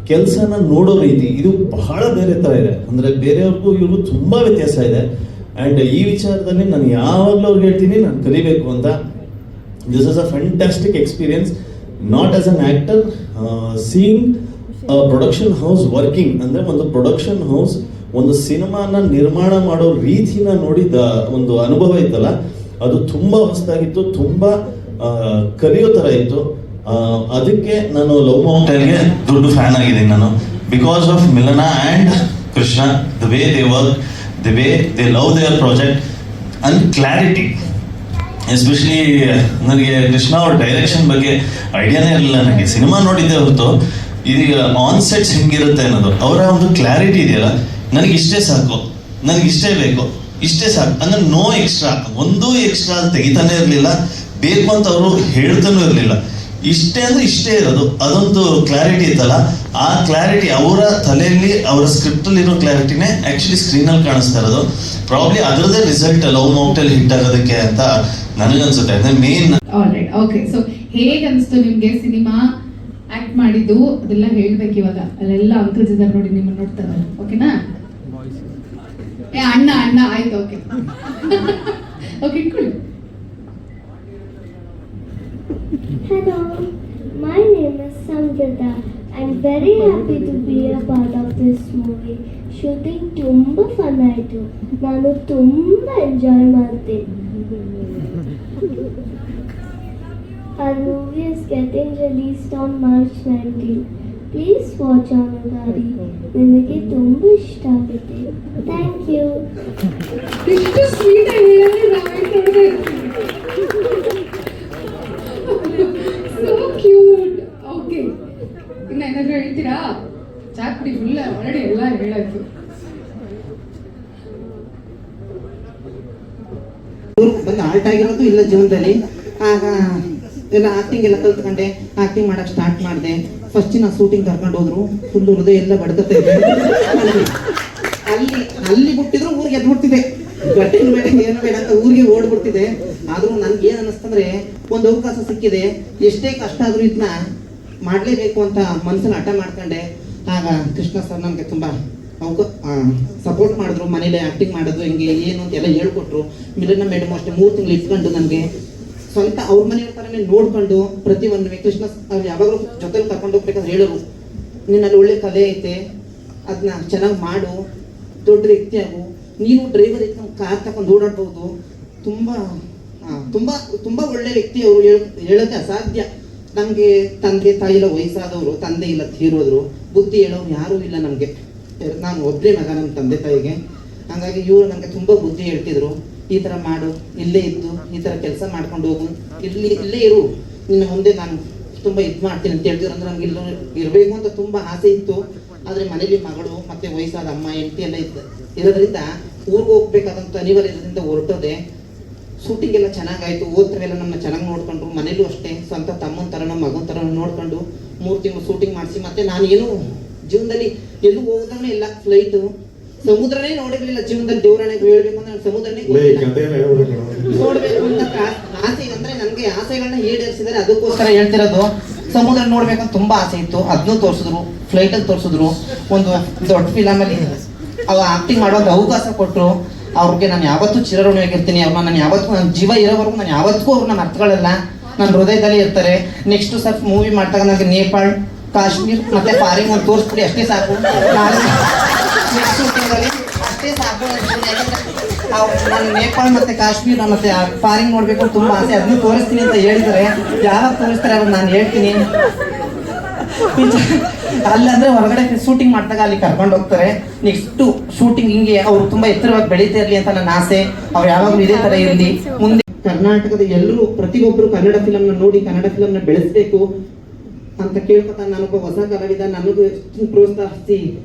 ಕೆಲಸನ ನೋಡೋ ರೀತಿ, ಇದು ಬಹಳ ಬೇರೆ ಥರ ಇದೆ. ಅಂದರೆ ಬೇರೆಯವ್ರಿಗೂ ಇವ್ರಿಗೂ ತುಂಬ ವ್ಯತ್ಯಾಸ ಇದೆ. ಆ್ಯಂಡ್ ಈ ವಿಚಾರದಲ್ಲಿ ನಾನು ಯಾವಾಗಲೂ ಅವ್ರಿಗೆ ಹೇಳ್ತೀನಿ, ನಾನು ಕಲಿಬೇಕು ಅಂತ. This is a fantastic experience, not as an actor, seeing production house working. ಅಂದರೆ ಒಂದು ಪ್ರೊಡಕ್ಷನ್ ಹೌಸ್ ಒಂದು ಸಿನಿಮಾನ ನಿರ್ಮಾಣ ಮಾಡೋ ರೀತಿನ ನೋಡಿದ ಒಂದು ಅನುಭವ ಇತ್ತಲ್ಲ, ಅದು ತುಂಬ ಹೊಸದಾಗಿತ್ತು, ತುಂಬ ಕಲಿಯೋ ಥರ ಇತ್ತು. ಅದಕ್ಕೆ ನಾನು ಲವ್ ಮಾಕ್ಟೇಲ್ಗೆ ದೊಡ್ಡ ಫ್ಯಾನ್ ಆಗಿದ್ದೀನಿ ನಾನು, ಬಿಕಾಸ್ ಆಫ್ ಮಿಲನ and Krishna, the way they work, the way they love ದೇವರ್ ಪ್ರಾಜೆಕ್ಟ್ ಅಂಡ್ ಕ್ಲಾರಿಟಿ. ಎಸ್ಪೆಷಲಿ ನನಗೆ ಕೃಷ್ಣ ಅವ್ರ ಡೈರೆಕ್ಷನ್ ಬಗ್ಗೆ ಐಡಿಯಾನೇ ಇರಲಿಲ್ಲ. ನನಗೆ ಸಿನಿಮಾ ನೋಡಿದ್ದೆ ಹೊರತು ಇದೀಗ ಆನ್ ಸೆಟ್ಸ್ ಹೆಂಗಿರುತ್ತೆ ಅನ್ನೋದು, ಅವರ ಒಂದು ಕ್ಲಾರಿಟಿ ಇದೆಯಲ್ಲ, ನನಗೆ ಇಷ್ಟೇ ಸಾಕು, ನನಗೆ ಇಷ್ಟೇ ಬೇಕು, ಇಷ್ಟೇ ಸಾಕು ಅಂದರೆ ನೋ ಎಕ್ಸ್ಟ್ರಾ, ಒಂದೂ ಎಕ್ಸ್ಟ್ರಾ ತೆಗಿತಾನೆ ಇರಲಿಲ್ಲ, ಬೇಕು ಅಂತ ಅವರು ಹೇಳ್ತಾನೂ ಇರಲಿಲ್ಲ. ಇಷ್ಟೇ ಅಂದರೆ ಇಷ್ಟೇ ಇರೋದು, ಅದೊಂದು ಕ್ಲಾರಿಟಿ ಇತ್ತಲ್ಲ, ಆ ಕ್ಲಾರಿಟಿ ಅವರ ತಲೆಯಲ್ಲಿ, ಅವರ ಸ್ಕ್ರಿಪ್ಟಲ್ಲಿ ಇರೋ ಕ್ಲಾರಿಟಿನೇ ಆ್ಯಕ್ಚುಲಿ ಸ್ಕ್ರೀನಲ್ಲಿ ಕಾಣಿಸ್ತಾ ಇರೋದು. ಪ್ರಾಬ್ಲಿ ಅದರದ್ದೇ ರಿಸಲ್ಟ್ ಲವ್ ಮಾಕ್ಟೇಲ್ ಹಿಟ್ ಆಗೋದಕ್ಕೆ ಅಂತ ನನಗನ್ಸುತ್ತೆ. ಅಂದರೆ ಮೇನ್. All right, okay. ಸೊ ಹೇಗೆ ಅನಿಸ್ತು ನಿಮಗೆ ಸಿನಿಮಾ ಆಕ್ಟ್ ಮಾಡಿದ್ದು? ಅದೆಲ್ಲ ಹೇಳ್ಬೇಕು ಇವಾಗ. ಅಲ್ಲೆಲ್ಲ ಅಂಕಲ್ಸ್ ಇದ್ದಾರೆ ನೋಡಿ, ನಿಮ್ಮನ್ನು ನೋಡ್ತಾರೆ, ಓಕೆನಾ? ಅಣ್ಣ ಅಣ್ಣ ಆಯ್ತು, ಓಕೆ ಓಕೆ ಇಟ್ಕೊಳ್ಳಿ. Hello, my name is Samrita. I'm very happy to be a part of this movie. Shooting tumba fun ಆಯಿತು. ನಾನು ತುಂಬಾ ಎಂಜಾಯ್ ಮಾಡಿದೆ. Our movie is getting released on March 19. Please watch Anugari. ನಿಮಗೆ ತುಂಬಾ ಇಷ್ಟ ಆಗುತ್ತೆ. Thank you. ಇಷ್ಟು sweet ಆಗಿ ಹೇಳಿದ್ರೆ ನಾವೇನು ನೋಡದೆ ಸೋ ಕ್ಯೂಟ್. ಓಕೆ, ಇನ್ನು ಏನಾದರೂ ಹೇಳ್ತೀರಾ? ಚಾಕ್ಡಿ ಫುಲ್ ಆಲ್ರೆಡಿ ಎಲ್ಲ ಹೇಳಾಯ್ತು. ಬಂದು ಆಲ್ಟ್ ಆಗಿರೋದು ಇಲ್ಲ ಜೀವನದಲ್ಲಿ. ಆಗ ಎಲ್ಲ ಆಕ್ಟಿಂಗ್ ಎಲ್ಲ ಕಲ್ತ್ಕೊಂಡೆ, ಆಕ್ಟಿಂಗ್ ಮಾಡಕ್ ಸ್ಟಾರ್ಟ್ ಮಾಡಿದೆ. ಫಸ್ಟ್ ನಾ ಶೂಟಿಂಗ್ ಕರ್ಕೊಂಡು ಹೋದ್ರು, ಫುಲ್ ಹೃದಯ ಎಲ್ಲ ಬಡ್ಕತ್ತೆ ಇದೆ. ಅಲ್ಲಿ ಬಿಟ್ಟಿದ್ರು ಊರಿಗೆ ಎದ್ದು ಬಿಡ್ತಿದೆ, ಗಟ್ಟಿನ ಬೇಡ ಏನು ಬೇಡ ಅಂತ ಊರಿಗೆ ಓಡ್ಬಿಡ್ತಿದೆ. ಆದ್ರೂ ನನ್ಗೆ ಏನ್ ಅನ್ನಿಸ್ತಂದ್ರೆ ಒಂದು ಅವಕಾಶ ಸಿಕ್ಕಿದೆ, ಎಷ್ಟೇ ಕಷ್ಟ ಆದ್ರೂ ಇದನ್ನ ಮಾಡ್ಲೇಬೇಕು ಅಂತ ಮನ್ಸನ್ನ ಹಠ ಮಾಡ್ಕೊಂಡೆ. ಆಗ ಕೃಷ್ಣ ಸರ್ ನಮ್ಗೆ ತುಂಬಾ ಸಪೋರ್ಟ್ ಮಾಡಿದ್ರು. ಮನೇಲಿ ಆಕ್ಟಿಂಗ್ ಮಾಡೋದು ಹೆಂಗೆ ಏನು ಅಂತ ಎಲ್ಲ ಹೇಳ್ಕೊಟ್ರು. ಮಿಲನ ಮೇಡಮ್ ಅಷ್ಟೇ 3 ತಿಂಗಳು ಇಟ್ಕೊಂಡು ನನಗೆ ಸ್ವಂತ ಅವ್ರ ಮನೆಯವ್ರ ಥರನೇ ನೋಡ್ಕೊಂಡು ಪ್ರತಿ ಒಂದು ಕೃಷ್ಣ ಅವ್ರು ಯಾವಾಗಲೂ ಜೊತೆಲಿ ಕರ್ಕೊಂಡು ಹೋಗ್ಬೇಕಾದ್ರೆ ಹೇಳೋರು, ನಿನ್ನಲ್ಲಿ ಒಳ್ಳೆ ಕಲೆ ಐತೆ, ಅದನ್ನ ಚೆನ್ನಾಗಿ ಮಾಡು, ದೊಡ್ಡ ವ್ಯಕ್ತಿ ಆಗು, ನೀನು ಡ್ರೈವರ್ ಇತ್ತು ಕಾರ್ ತಗೊಂಡು ಓಡಾಡ್ಬೋದು, ತುಂಬಾ ತುಂಬಾ ತುಂಬಾ ಒಳ್ಳೆ ವ್ಯಕ್ತಿ ಅವರು. ಹೇಳೋಕೆ ಅಸಾಧ್ಯ. ನಮಗೆ ತಂದೆ ತಾಯಿ ಎಲ್ಲ ವಯಸ್ಸಾದವರು, ತಂದೆ ಇಲ್ಲ ತೀರೋದ್ರು, ಬುದ್ಧಿ ಹೇಳೋರು ಯಾರೂ ಇಲ್ಲ ನಮಗೆ. ನಾನು ಒಬ್ಬರೇ ಮಗ ನಮ್ಮ ತಂದೆ ತಾಯಿಗೆ. ಹಾಗಾಗಿ ಇವರು ನನಗೆ ತುಂಬ ಬುದ್ಧಿ ಹೇಳ್ತಿದ್ರು, ಈ ಥರ ಮಾಡು, ಇಲ್ಲೇ ಇದ್ದು ಈ ಥರ ಕೆಲಸ ಮಾಡ್ಕೊಂಡು ಹೋಗು, ಇಲ್ಲೇ ಇರು, ನಿನ್ನ ಮುಂದೆ ನಾನು ತುಂಬ ಇದು ಮಾಡ್ತೀನಿ ಅಂತ ಹೇಳ್ತಿದ್ರು. ಅಂದ್ರೆ ನನಗೆ ಇರಬೇಕು ಅಂತ ತುಂಬ ಆಸೆ ಇತ್ತು. ಆದರೆ ಮನೇಲಿ ಮಗಳು ಮತ್ತು ವಯಸ್ಸಾದ ಅಮ್ಮ ಹೆಂಡತಿ ಎಲ್ಲ ಇರೋದ್ರಿಂದ ಊರಿಗೆ ಹೋಗ್ಬೇಕಾದಂಥ ಅನಿವಾರ್ಯ ಇರೋದ್ರಿಂದ ಹೊರಟೋದೆ. ಶೂಟಿಂಗ್ ಎಲ್ಲ ಚೆನ್ನಾಗಾಯ್ತು, ಓದ್ತಾವೆಲ್ಲ ನಮ್ಮನ್ನ ಚೆನ್ನಾಗಿ ನೋಡ್ಕೊಂಡ್ರು. ಮನೇಲೂ ಅಷ್ಟೇ ಸ್ವಂತ ತಮ್ಮನ ಥರ ನಮ್ಮ ಮಗನ ಥರ ನೋಡ್ಕೊಂಡು 3 ತಿಂಗಳು ಶೂಟಿಂಗ್ ಮಾಡಿಸಿ. ಮತ್ತೆ ನಾನು ಏನು ಜೀವನದಲ್ಲಿ ಎಲ್ಲೂ ಹೋಗೋದೇ ಇಲ್ಲ, ಫ್ಲೈಟು ಸಮುದ್ರನೇ ನೋಡಿರ್ಲಿಲ್ಲ ಜೀವನದಲ್ಲಿ. ದೇವರಾಣೆ ಹೇಳ್ಬೇಕು ಅಂದ್ರೆ ಸಮುದ್ರನೇ ನೋಡ್ಬೇಕು ಅಂತ ಆಸೆ. ಅಂದ್ರೆ ನನಗೆ ಆಸೆಗಳನ್ನ ಈಡೇರಿಸಿದರೆ ಅದಕ್ಕೋಸ್ಕರ ಹೇಳ್ತಿರೋದು. ಸಮುದ್ರ ನೋಡ್ಬೇಕಂತ ತುಂಬಾ ಆಸೆ ಇತ್ತು, ಅದನ್ನೂ ತೋರಿಸಿದ್ರು, ಫ್ಲೈಟಲ್ಲಿ ತೋರಿಸಿದ್ರು. ಒಂದು ದೊಡ್ಡ ಫಿಲಮಲ್ಲಿ ಅವ ಆಕ್ಟಿಂಗ್ ಮಾಡುವಂತ ಅವಕಾಶ ಕೊಟ್ಟರು. ಅವ್ರಿಗೆ ನಾನು ಯಾವತ್ತೂ ಚಿರಋಣಿಯಾಗಿರ್ತೀನಿ. ಅವ್ರನ್ನ ನಾನು ಯಾವತ್ತೂ ನನ್ನ ಜೀವ ಇರೋವರೆಗೂ ನಾನು ಯಾವತ್ತಿಗೂ ಅವ್ರನ್ನ ಮರ್ತ್ಕೊಳ್ಳಲ್ಲ, ನನ್ನ ಹೃದಯದಲ್ಲಿ ಇರ್ತಾರೆ. ನೆಕ್ಸ್ಟ್ ಸ್ವಲ್ಪ ಮೂವಿ ಮಾಡಿದಾಗ ನನಗೆ ನೇಪಾಳ್, ಕಾಶ್ಮೀರ್ ಮತ್ತೆ ಫಾರಿನ್ ಒಂದು ತೋರಿಸ್ಬಿಡಿ, ಅಷ್ಟೇ ಸಾಕು. ನೆಕ್ಸ್ಟ್ ಶೂಟಿಂಗಲ್ಲಿ ಅಷ್ಟೇ ಸಾಕು. ನಾನು ನೇಪಾಳ್ ಮತ್ತೆ ಕಾಶ್ಮೀರ ಮತ್ತೆ ಫಾರಿನ್ ನೋಡ್ಬೇಕು ತುಂಬಾ ಆಸೆ, ಅದನ್ನು ತೋರಿಸ್ತೀನಿ ಅಂತ ಹೇಳಿದರೆ ಯಾವಾಗ ತೋರಿಸ್ತಾರೆ ಅವಾಗ ನಾನು ಹೇಳ್ತೀನಿ. ಅಲ್ಲಂದ್ರೆ ಹೊರಗಡೆ ಶೂಟಿಂಗ್ ಮಾಡಿದಾಗ ಅಲ್ಲಿ ಕರ್ಕೊಂಡು ಹೋಗ್ತಾರೆ. ನೆಕ್ಸ್ಟ್ ಶೂಟಿಂಗ್ ಹಿಂಗೆ ಅವರು ತುಂಬಾ ಎತ್ತರವಾಗಿ ಬೆಳೀತಾ ಇರಲಿ ಅಂತ ನನ್ನ ಆಸೆ. ಅವ್ರು ಯಾವಾಗಲೂ ಇದೇ ತರ ಇರಲಿ. ಮುಂದೆ ಕರ್ನಾಟಕದ ಎಲ್ಲರೂ ಪ್ರತಿಯೊಬ್ಬರು ಕನ್ನಡ ಫಿಲಮ್ನ ನೋಡಿ ಕನ್ನಡ ಫಿಲಮ್ನ ಬೆಳೆಸಬೇಕು ಅಂತ ಕೇಳ್ಕೊತಾ, ನಾನೊಬ್ಬ ಹೊಸ ಕಲಾವಿದ, ನನಗೂ ಪ್ರೋತ್ಸಾಹಿಸಿ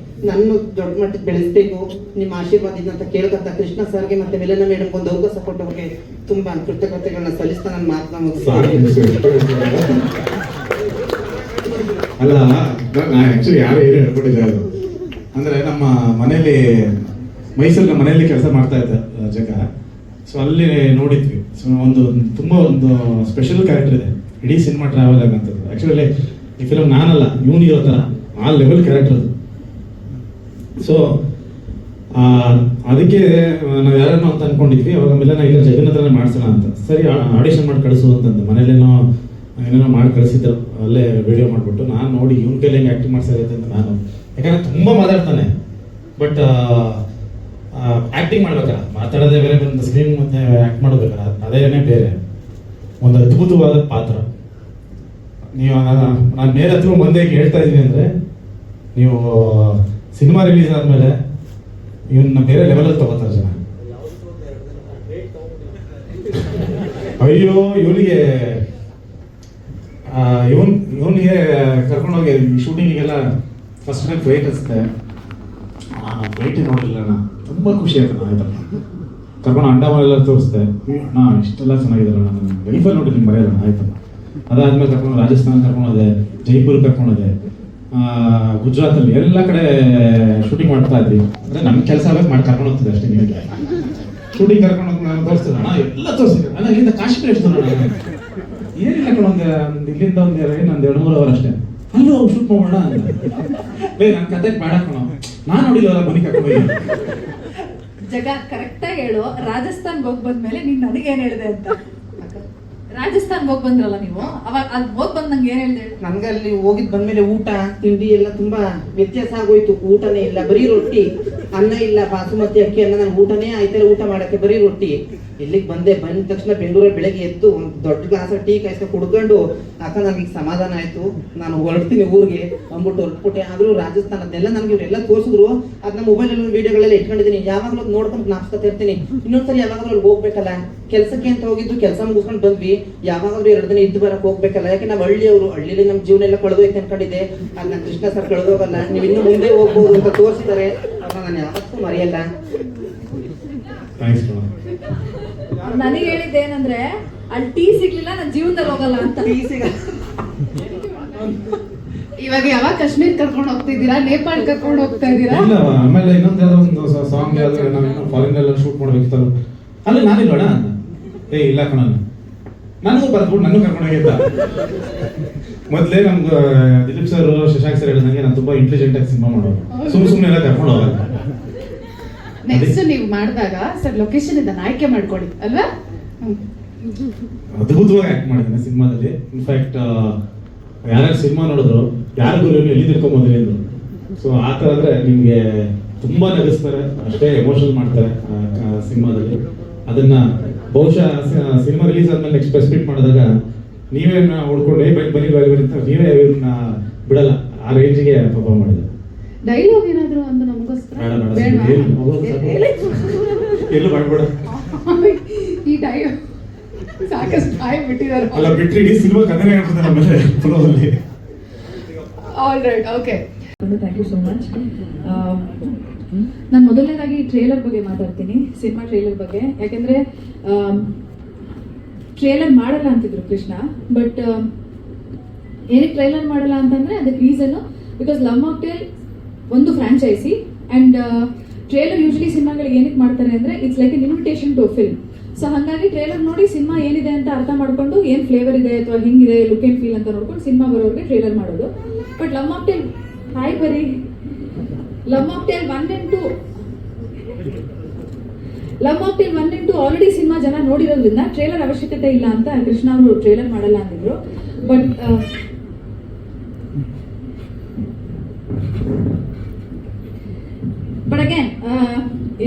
ನನ್ನ ದೊಡ್ಡ ಮಟ್ಟಕ್ಕೆ ಬೆಳೆಸಬೇಕು, ನಿಮ್ಮ ಆಶೀರ್ವಾದ ಇದೆ ಅಂತ ಕೇಳ್ಕೊತಾ ಕೃಷ್ಣ ಸರ್ಗೆ ಮತ್ತೆ ಮಿಲನ ಮೇಡಮ್ ಒಂದು ಅವಕಾಶ ಕೊಟ್ಟವ್ರಿಗೆ ತುಂಬಾ ಕೃತಜ್ಞತೆಗಳನ್ನ ಸಲ್ಲಿಸ್ತಾ ನನ್ನ ಮಾತನ್ನ ಅಲ್ಲ, ಆಕ್ಚುಲಿ ಯಾರು ಏನು ಹೇಳ್ಕೊಟ್ಟಿದ್ದಾರೆ ಅದು ಅಂದ್ರೆ, ನಮ್ಮ ಮನೇಲಿ ಮೈಸೂರಿನ ಮನೆಯಲ್ಲಿ ಕೆಲಸ ಮಾಡ್ತಾ ಇದ್ದ ಜಗ. ಸೊ ಅಲ್ಲಿ ನೋಡಿದ್ವಿ. ಸೊ ಒಂದು ಸ್ಪೆಷಲ್ ಕ್ಯಾರೆಕ್ಟರ್ ಇದೆ ಇಡೀ ಸಿನಿಮಾ ಟ್ರಾವೆಲ್ ಆಗಂತದ್ದು. ಆಕ್ಚುಲಿ ಈ ಫಿಲಮ್ ನಾನಲ್ಲ, ಇವನು ಇರೋ ಥರ ಆ ಲೆವೆಲ್ ಕ್ಯಾರೆಕ್ಟರ್ ಅದು. ಸೊ ಅದಕ್ಕೆ ನಾವು ಯಾರನ್ನೋ ಅಂತ ಅನ್ಕೊಂಡಿದ್ವಿ. ಅವಾಗ ಮಿಲನ ಇಲ್ಲ ಜಗನ್ ಹತ್ರನೇ ಮಾಡ್ಸೋಣ ಅಂತ. ಸರಿ ಆಡಿಷನ್ ಮಾಡಿ ಕಳಿಸು ಅಂತಂದು ಮನೇಲೇನೋ ಏನೇನೋ ಮಾಡಿ ಕಳಿಸಿದ್ರು. ಅಲ್ಲೇ ವಿಡಿಯೋ ಮಾಡಿಬಿಟ್ಟು ನಾನು ನೋಡಿ ಇವನ ಕೈಲಿ ಹೆಂಗೆ ಆ್ಯಕ್ಟಿಂಗ್ ಮಾಡ್ಸಾಗತ್ತೆ ಅಂತ ನಾನು, ಯಾಕಂದ್ರೆ ತುಂಬ ಮಾತಾಡ್ತಾನೆ, ಬಟ್ ಆ್ಯಕ್ಟಿಂಗ್ ಮಾಡ್ಬೇಕಲ್ಲ, ಮಾತಾಡೋದೇ ಬೇರೆ, ಬಂದು ಸ್ಕ್ರೀನ್ ಮತ್ತೆ ಆ್ಯಕ್ಟ್ ಮಾಡಬೇಕಲ್ಲ, ಅದೇನೇ ಬೇರೆ. ಒಂದು ಅದ್ಭುತವಾದ ಪಾತ್ರ. ನೀವು ನಾನು ಮೇಲೆ ಹತ್ರ ಮುಂದೆ ಹೇಳ್ತಾ ಇದ್ದೀನಿ ಅಂದರೆ, ನೀವು ಸಿನಿಮಾ ರಿಲೀಸ್ ಆದಮೇಲೆ ಇವನ್ನ ಬೇರೆ ಲೆವೆಲಲ್ಲಿ ತಗೋತಾರೆ ಜನ. ಅಯ್ಯೋ ಇವನಿಗೆ ಕರ್ಕೊಂಡೋಗಿ ಶೂಟಿಂಗಿಗೆಲ್ಲ ಫಸ್ಟ್ ಟೈಮ್ ಫ್ಲೈಟ್ ಹಚ್ತೆ. ಫ್ಲೈಟ್ ನೋಡಿಲ್ಲ ಅಣ್ಣ, ತುಂಬ ಖುಷಿ ಆಯ್ತು. ಆಯ್ತಲ್ಲ ಕರ್ಕೊಂಡು ಅಂಡಮಾನೆಲ್ಲ ತೋರಿಸ್ದೆ. ಅಣ್ಣ ಇಷ್ಟೆಲ್ಲ ಚೆನ್ನಾಗಿದ್ದಾರೆ ನಾನು ಲೈಫಲ್ಲಿ ನೋಡಿದ್ದೀನಿ ಮರೆಯಲ್ಲ. ಆಯ್ತಲ್ಲ ಅದಾದ್ಮೇಲೆ ಕರ್ಕೊಂಡು ರಾಜಸ್ಥಾನ ಕರ್ಕೊಂಡೋದೆ, ಜೈಪುರ್ ಕರ್ಕೊಂಡೋದೆ, ಗುಜರಾತಲ್ಲಿ ಎಲ್ಲ ಕಡೆ ಶೂಟಿಂಗ್ ಮಾಡ್ತಾ ಇದ್ವಿ. ಅಂದರೆ ನಮ್ಮ ಕೆಲಸ ಆಗಬೇಕು ಮಾಡಿ ಕರ್ಕೊಂಡು ಹೋಗ್ತಿದ್ದೆ ಅಷ್ಟೇ. ನಿಮಗೆ ಶೂಟಿಂಗ್ ಕರ್ಕೊಂಡು ಹೋಗಿ ನಾನು ತೋರಿಸ್ತಿದ್ದೆ. ಅಣ್ಣ ಎಲ್ಲ ತೋರಿಸ್ತಿದ್ದೆ. ಅಣ್ಣ ಇಲ್ಲಿಂದ ಕಾಶ್ಮೀರ ಎಷ್ಟು ದೂರ ಏನಿಲ್ಲ ಕಣ, ಇಲ್ಲಿಂದ ಒಂದು 2-3 ಅವರ್ ಅಷ್ಟೇ. ಅಲ್ಲೂ ಶೂಟ್ ಮಾಡೋಣ ಅಂತ. ನನ್ನ ಕತೆ ಬೇಡ ಕಣ, ನಾನು ನೋಡಿಲ್ಲ, ಬನ್ನಿ ಕರ್ಕೊಂಡು ಹೋಗಿ. ಜಗ ಕರೆಕ್ಟಾಗಿ ಹೇಳು, ರಾಜಸ್ಥಾನ್ಗೆ ಹೋಗಿ ಬಂದ್ಮೇಲೆ ನೀನು ನನಗೇನು ಹೇಳಿದೆ ಅಂತ. ರಾಜಸ್ಥಾನ್ಗೆ ಹೋಗಿ ಬಂದ್ರಲ್ಲ ನೀವು, ಅವಾಗ ಅಲ್ಲಿ ಹೋಗಿ ಬಂದು ನಂಗೆ ಏನು ಹೇಳಿದೆ? ನನ್ಗೆ ಅಲ್ಲಿ ಹೋಗಿದ್ ಬಂದ್ಮೇಲೆ ಊಟ ತಿಂಡಿ ಎಲ್ಲ ತುಂಬಾ ವ್ಯತ್ಯಾಸ ಆಗೋಯ್ತು. ಊಟನೇ ಇಲ್ಲ, ಬರೀ ರೊಟ್ಟಿ, ಅನ್ನ ಇಲ್ಲ, ಬಾಸುಮತಿ ಅಕ್ಕಿ ಅನ್ನ. ನನ್ಗೆ ಊಟನೇ ಆಯ್ತಾರೆ ಊಟ ಮಾಡಕ್ಕೆ, ಬರೀ ರೊಟ್ಟಿ. ಇಲ್ಲಿಗೆ ಬಂದ ತಕ್ಷಣ ಬೆಂಗಳೂರಲ್ಲಿ ಬೆಳಗ್ಗೆ ಎದ್ದು ಒಂದು ದೊಡ್ಡ ಗ್ಲಾಸ್ ಟೀ ಕಾಯಿಸ್ಕೊಂಡು ಕುಡ್ಕೊಂಡು ಅಕ್ಕ ನನಗೆ ಸಮಾಧಾನ ಆಯ್ತು, ನಾನು ಹೊರಡ್ತೀನಿ ಊರಿಗೆ ಅಂದ್ಬಿಟ್ಟು ಹೊರಟ್ಬಿಟ್ಟೆ. ಆದ್ರೂ ರಾಜಸ್ಥಾನದೆಲ್ಲ ನನಗೆ ಇವರೆಲ್ಲ ತೋರಿಸಿದ್ರು. ಅದನ್ನ ಮೊಬೈಲಲ್ಲಿ ವಿಡಿಯೋಗಳೆಲ್ಲ ಇಟ್ಕೊಂಡಿದ್ದೀನಿ, ಯಾವಾಗಲೂ ನೋಡ್ಕೊಂಡು ಜ್ಞಾಪಿಸ್ತಾ ಇರ್ತೀನಿ. ಇನ್ನೊಂದ್ಸರಿ ಯಾವಾಗಲೂ ಅಲ್ಲಿ ಹೋಗ್ಬೇಕಲ್ಲ, ಕೆಲಸಕ್ಕೆ ಅಂತ ಹೋಗಿದ್ದು ಕೆಲಸ ಮುಗಿಸ್ಕೊಂಡು ಬಂದ್ವಿ, ಯಾವಾಗಾದ್ರೂ 2 ದಿನ ಇದ್ದು ಬರಕ್ ಹೋಗ್ಬೇಕಲ್ಲ. ಯಾಕೆ ನಾವು ಹಳ್ಳಿಯವರು, ಹಳ್ಳಿಲಿ ನಮ್ಮ ಜೀವನ ಎಲ್ಲ ಕಳೆದೋಯ್ತು ಅನ್ಕೊಂಡಿದ್ದೆ. ಆಗ ನಾನು ಕೃಷ್ಣ ಸರ್ ಕಳೆದೋಗಲ್ಲ, ನೀವು ಇನ್ನು ಮುಂದೆ ಹೋಗ್ಬೋದು ಅಂತ ತೋರಿಸಿದ್ದಾರೆ. ಅವಾಗ ನಾನು ಯಾವತ್ತೂ ಮರೆಯಲ್ಲ. ಥ್ಯಾಂಕ್ಸ್. ನನಗೆ ಹೇಳಿದ್ದೇನಂದ್ರೆ ಅಲ್ಲಿ ಟೀ ಸಿಗ್ಲಿಲ್ಲ, ನನ್ನ ಜೀವನದಲ್ಲಿ ಹೋಗಲ್ಲ ಅಂತ. ಇವಾಗ ಯಾವಾಗ ಕಾಶ್ಮೀರ್ ಕರ್ಕೊಂಡು ಹೋಗ್ತಿದ್ದೀರಾ, ನೇಪಾಳ ಕರ್ಕೊಂಡು ಹೋಗ್ತಾ ಇದ್ದೀರಾ? ಇಲ್ಲ, ಆಮೇಲೆ ಇನ್ನೊಂದು ಯಾವ್ದೋ ಒಂದು ಸಾಂಗ್ ಯಾವ್ದು ನಾವು ಫಾರಿನ್ ಎಲ್ಲ ಶೂಟ್ ಮಾಡ್ಬೇಕಿತ್ತಲ್ಲ, ಅಲ್ಲಿ ನಾನಿಲ್ಲೋಣ ಅಂತ. ಇಲ್ಲ ಕಣ, ನನಗೂ ಬರ್ದ್ಬಿಟ್ಟು ನನ್ನ ಕರ್ಕೊಂಡೋಗಿದ್ದ. ಮೊದಲೇ ನಮ್ಗೆ ದಿಲೀಪ್ ಸರ್, ಶಶಾಂಕ್ ಸರ್ ಹೇಳಿದಂಗೆ ನಾನು ತುಂಬಾ ಇಂಟೆಲಿಜೆಂಟ್ ಆಗಿ ಸಿನಿಮಾ ಮಾಡೋರು, ಸುಮ್ಮನೆ ಎಲ್ಲ ಕರ್ಕೊಂಡು ಹೋಗಲ್ಲ. ನೆಕ್ಸ್ಟ್ ನೀವು ಮಾಡಿದಾಗ ಸರ್ ಲೊಕೇಶನ್ ಇದನ್ನ ಆಯ್ಕೆ ಮಾಡ್ಕೊಳ್ಳಿ ಅಲ್ವಾ? ಅದ್ಭುತವಾಗಿ ಆಕ್ಟ್ ಮಾಡಿದ್ದೀನಿ ಸಿನಿಮಾದಲ್ಲಿ. ಇನ್ಫ್ಯಾಕ್ಟ್ ಯಾರ್ಯಾರು ಸಿನಿಮಾ ನೋಡಿದ್ರು ಯಾರಿಗೂ ಎಲ್ಲಿ ತಿಳ್ಕೊಂಬೋದ್ರಿ ಅಂದ್ರು. ಸೊ ಆ ಥರ ಅಂದ್ರೆ ನಿಮಗೆ ತುಂಬಾ ನಗಿಸ್ತಾರೆ, ಅಷ್ಟೇ ಎಮೋಷನಲ್ ಮಾಡ್ತಾರೆ ಸಿನಿಮಾದಲ್ಲಿ. ಅದನ್ನ ಬಹುಶಃ ಸಿನಿಮಾ ರಿಲೀಸ್ ಆದ್ಮೇಲೆ ನೆಕ್ಸ್ಟ್ ಪ್ರೆಸ್ ಮೀಟ್ ಮಾಡಿದಾಗ ನೀವೇ ಹೊಡ್ಕೊಂಡು ಬನ್ನಿ ಅಂತ ನೀವೇ ಇವ್ರನ್ನ ಬಿಡಲ್ಲ, ಆ ರೇಂಜಿಗೆ ಪರ್ಫಾರ್ಮ್ ಮಾಡಿದೆ. ಡೈಲಾಗ್ ಏನಾದ್ರು ಒಂದು ನಮಗೋಸ್ಕರ ಎಲ್ಲೂ ಮಾಡ್ಬೇಡ. ಈ ಡೈಲಾಗ್ ಸಾಕಷ್ಟು ಬಾಯ್ ಬಿಟ್ಟಿದ್ದಾರೆ. ಅಲ್ಲ ಬಿಟ್ರಿ, ಈ ಸಿನಿಮಾ ಕಥೆನೇ ಹೇಳ್ತಾರೆ ನಮ್ಮಲ್ಲಿ ಫ್ಲೋದಲ್ಲಿ. All right, okay. Thank you so much. ನಾನು ಮೊದಲನೇದಾಗಿ ಟ್ರೇಲರ್ ಬಗ್ಗೆ ಮಾತಾಡ್ತೀನಿ, ಸಿನಿಮಾ ಟ್ರೇಲರ್ ಬಗ್ಗೆ. ಯಾಕೆಂದರೆ ಟ್ರೇಲರ್ ಮಾಡಲ್ಲ ಅಂತಿದ್ರು ಕೃಷ್ಣ, ಬಟ್ ಏನಕ್ಕೆ ಟ್ರೇಲರ್ ಮಾಡಲ್ಲ ಅಂತಂದರೆ ಅದಕ್ಕೆ ರೀಸನ್ನು ಬಿಕಾಸ್ ಲವ್ ಮಾಕ್ಟೇಲ್ ಒಂದು ಫ್ರಾಂಚೈಸಿ ಆ್ಯಂಡ್ ಟ್ರೇಲರ್ ಯೂಶಲಿ ಸಿನಿಮಾಗಳಿಗೆ ಏನಕ್ಕೆ ಮಾಡ್ತಾರೆ ಅಂದರೆ it's like an invitation to film. So ಹಾಗಾಗಿ ಟ್ರೇಲರ್ ನೋಡಿ ಸಿನಿಮಾ ಏನಿದೆ ಅಂತ ಅರ್ಥ ಮಾಡ್ಕೊಂಡು ಏನು ಫ್ಲೇವರ್ ಇದೆ ಅಥವಾ ಹಿಂಗಿದೆ ಲುಕ್ ಆ್ಯಂಡ್ ಫೀಲ್ ಅಂತ ನೋಡ್ಕೊಂಡು ಸಿನಿಮಾ ಬರೋರಿಗೆ ಟ್ರೇಲರ್ ಮಾಡೋದು. ಬಟ್ ಲವ್ ಮಾಕ್ಟೇಲ್ ಹಾಯ್ ಬರೀ love mocktail 1 and 2 already cinema ಜನ ನೋಡಿರೋದ್ರಿಂದ ಟ್ರೇಲರ್ ಅವಶ್ಯಕತೆ ಇಲ್ಲ ಅಂತ ಕೃಷ್ಣ ಅವರು ಟ್ರೇಲರ್ ಮಾಡಲ್ಲ ಅಂದಿದ್ರು. ಬಟ್ ಅಗೇನ್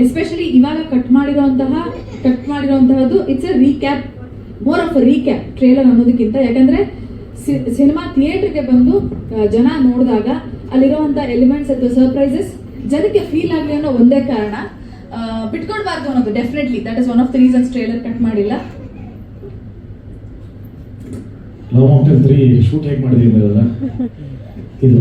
ಎಸ್ಪೆಷಲಿ ಇವಾಗ ಕಟ್ ಮಾಡಿರೋಂತಹದ್ದು it's a recap, more of a recap trailer ಅನ್ನೋದಕ್ಕಿಂತ. ಯಾಕಂದ್ರೆ ಸಿನಿಮಾ ಥಿಯೇಟರ್ಗೆ ಬಂದು ಜನ ನೋಡಿದಾಗ ಅಲ್ಲಿರುವಂಥ ಎಲಿಮೆಂಟ್ಸ್ ಅಥವಾ ಸರ್ಪ್ರೈಸಸ್ ಜನಕ್ಕೆ ಫೀಲ್ ಆಗಲಿ ಅನ್ನೋ ಒಂದೇ ಕಾರಣ, ಬಿಟ್ಕೊಡ್ಬಾರ್ದು ಅನ್ನೋದು. Definitely that is one of the reasons trailer cut ಮಾಡಿಲ್ಲ. ಲವ್ ಮಾಕ್ಟೇಲ್ 3 ಶೂಟ್ ಹೇಗೆ ಮಾಡಿದೀನಿ ಅಲ್ಲ, ಇದು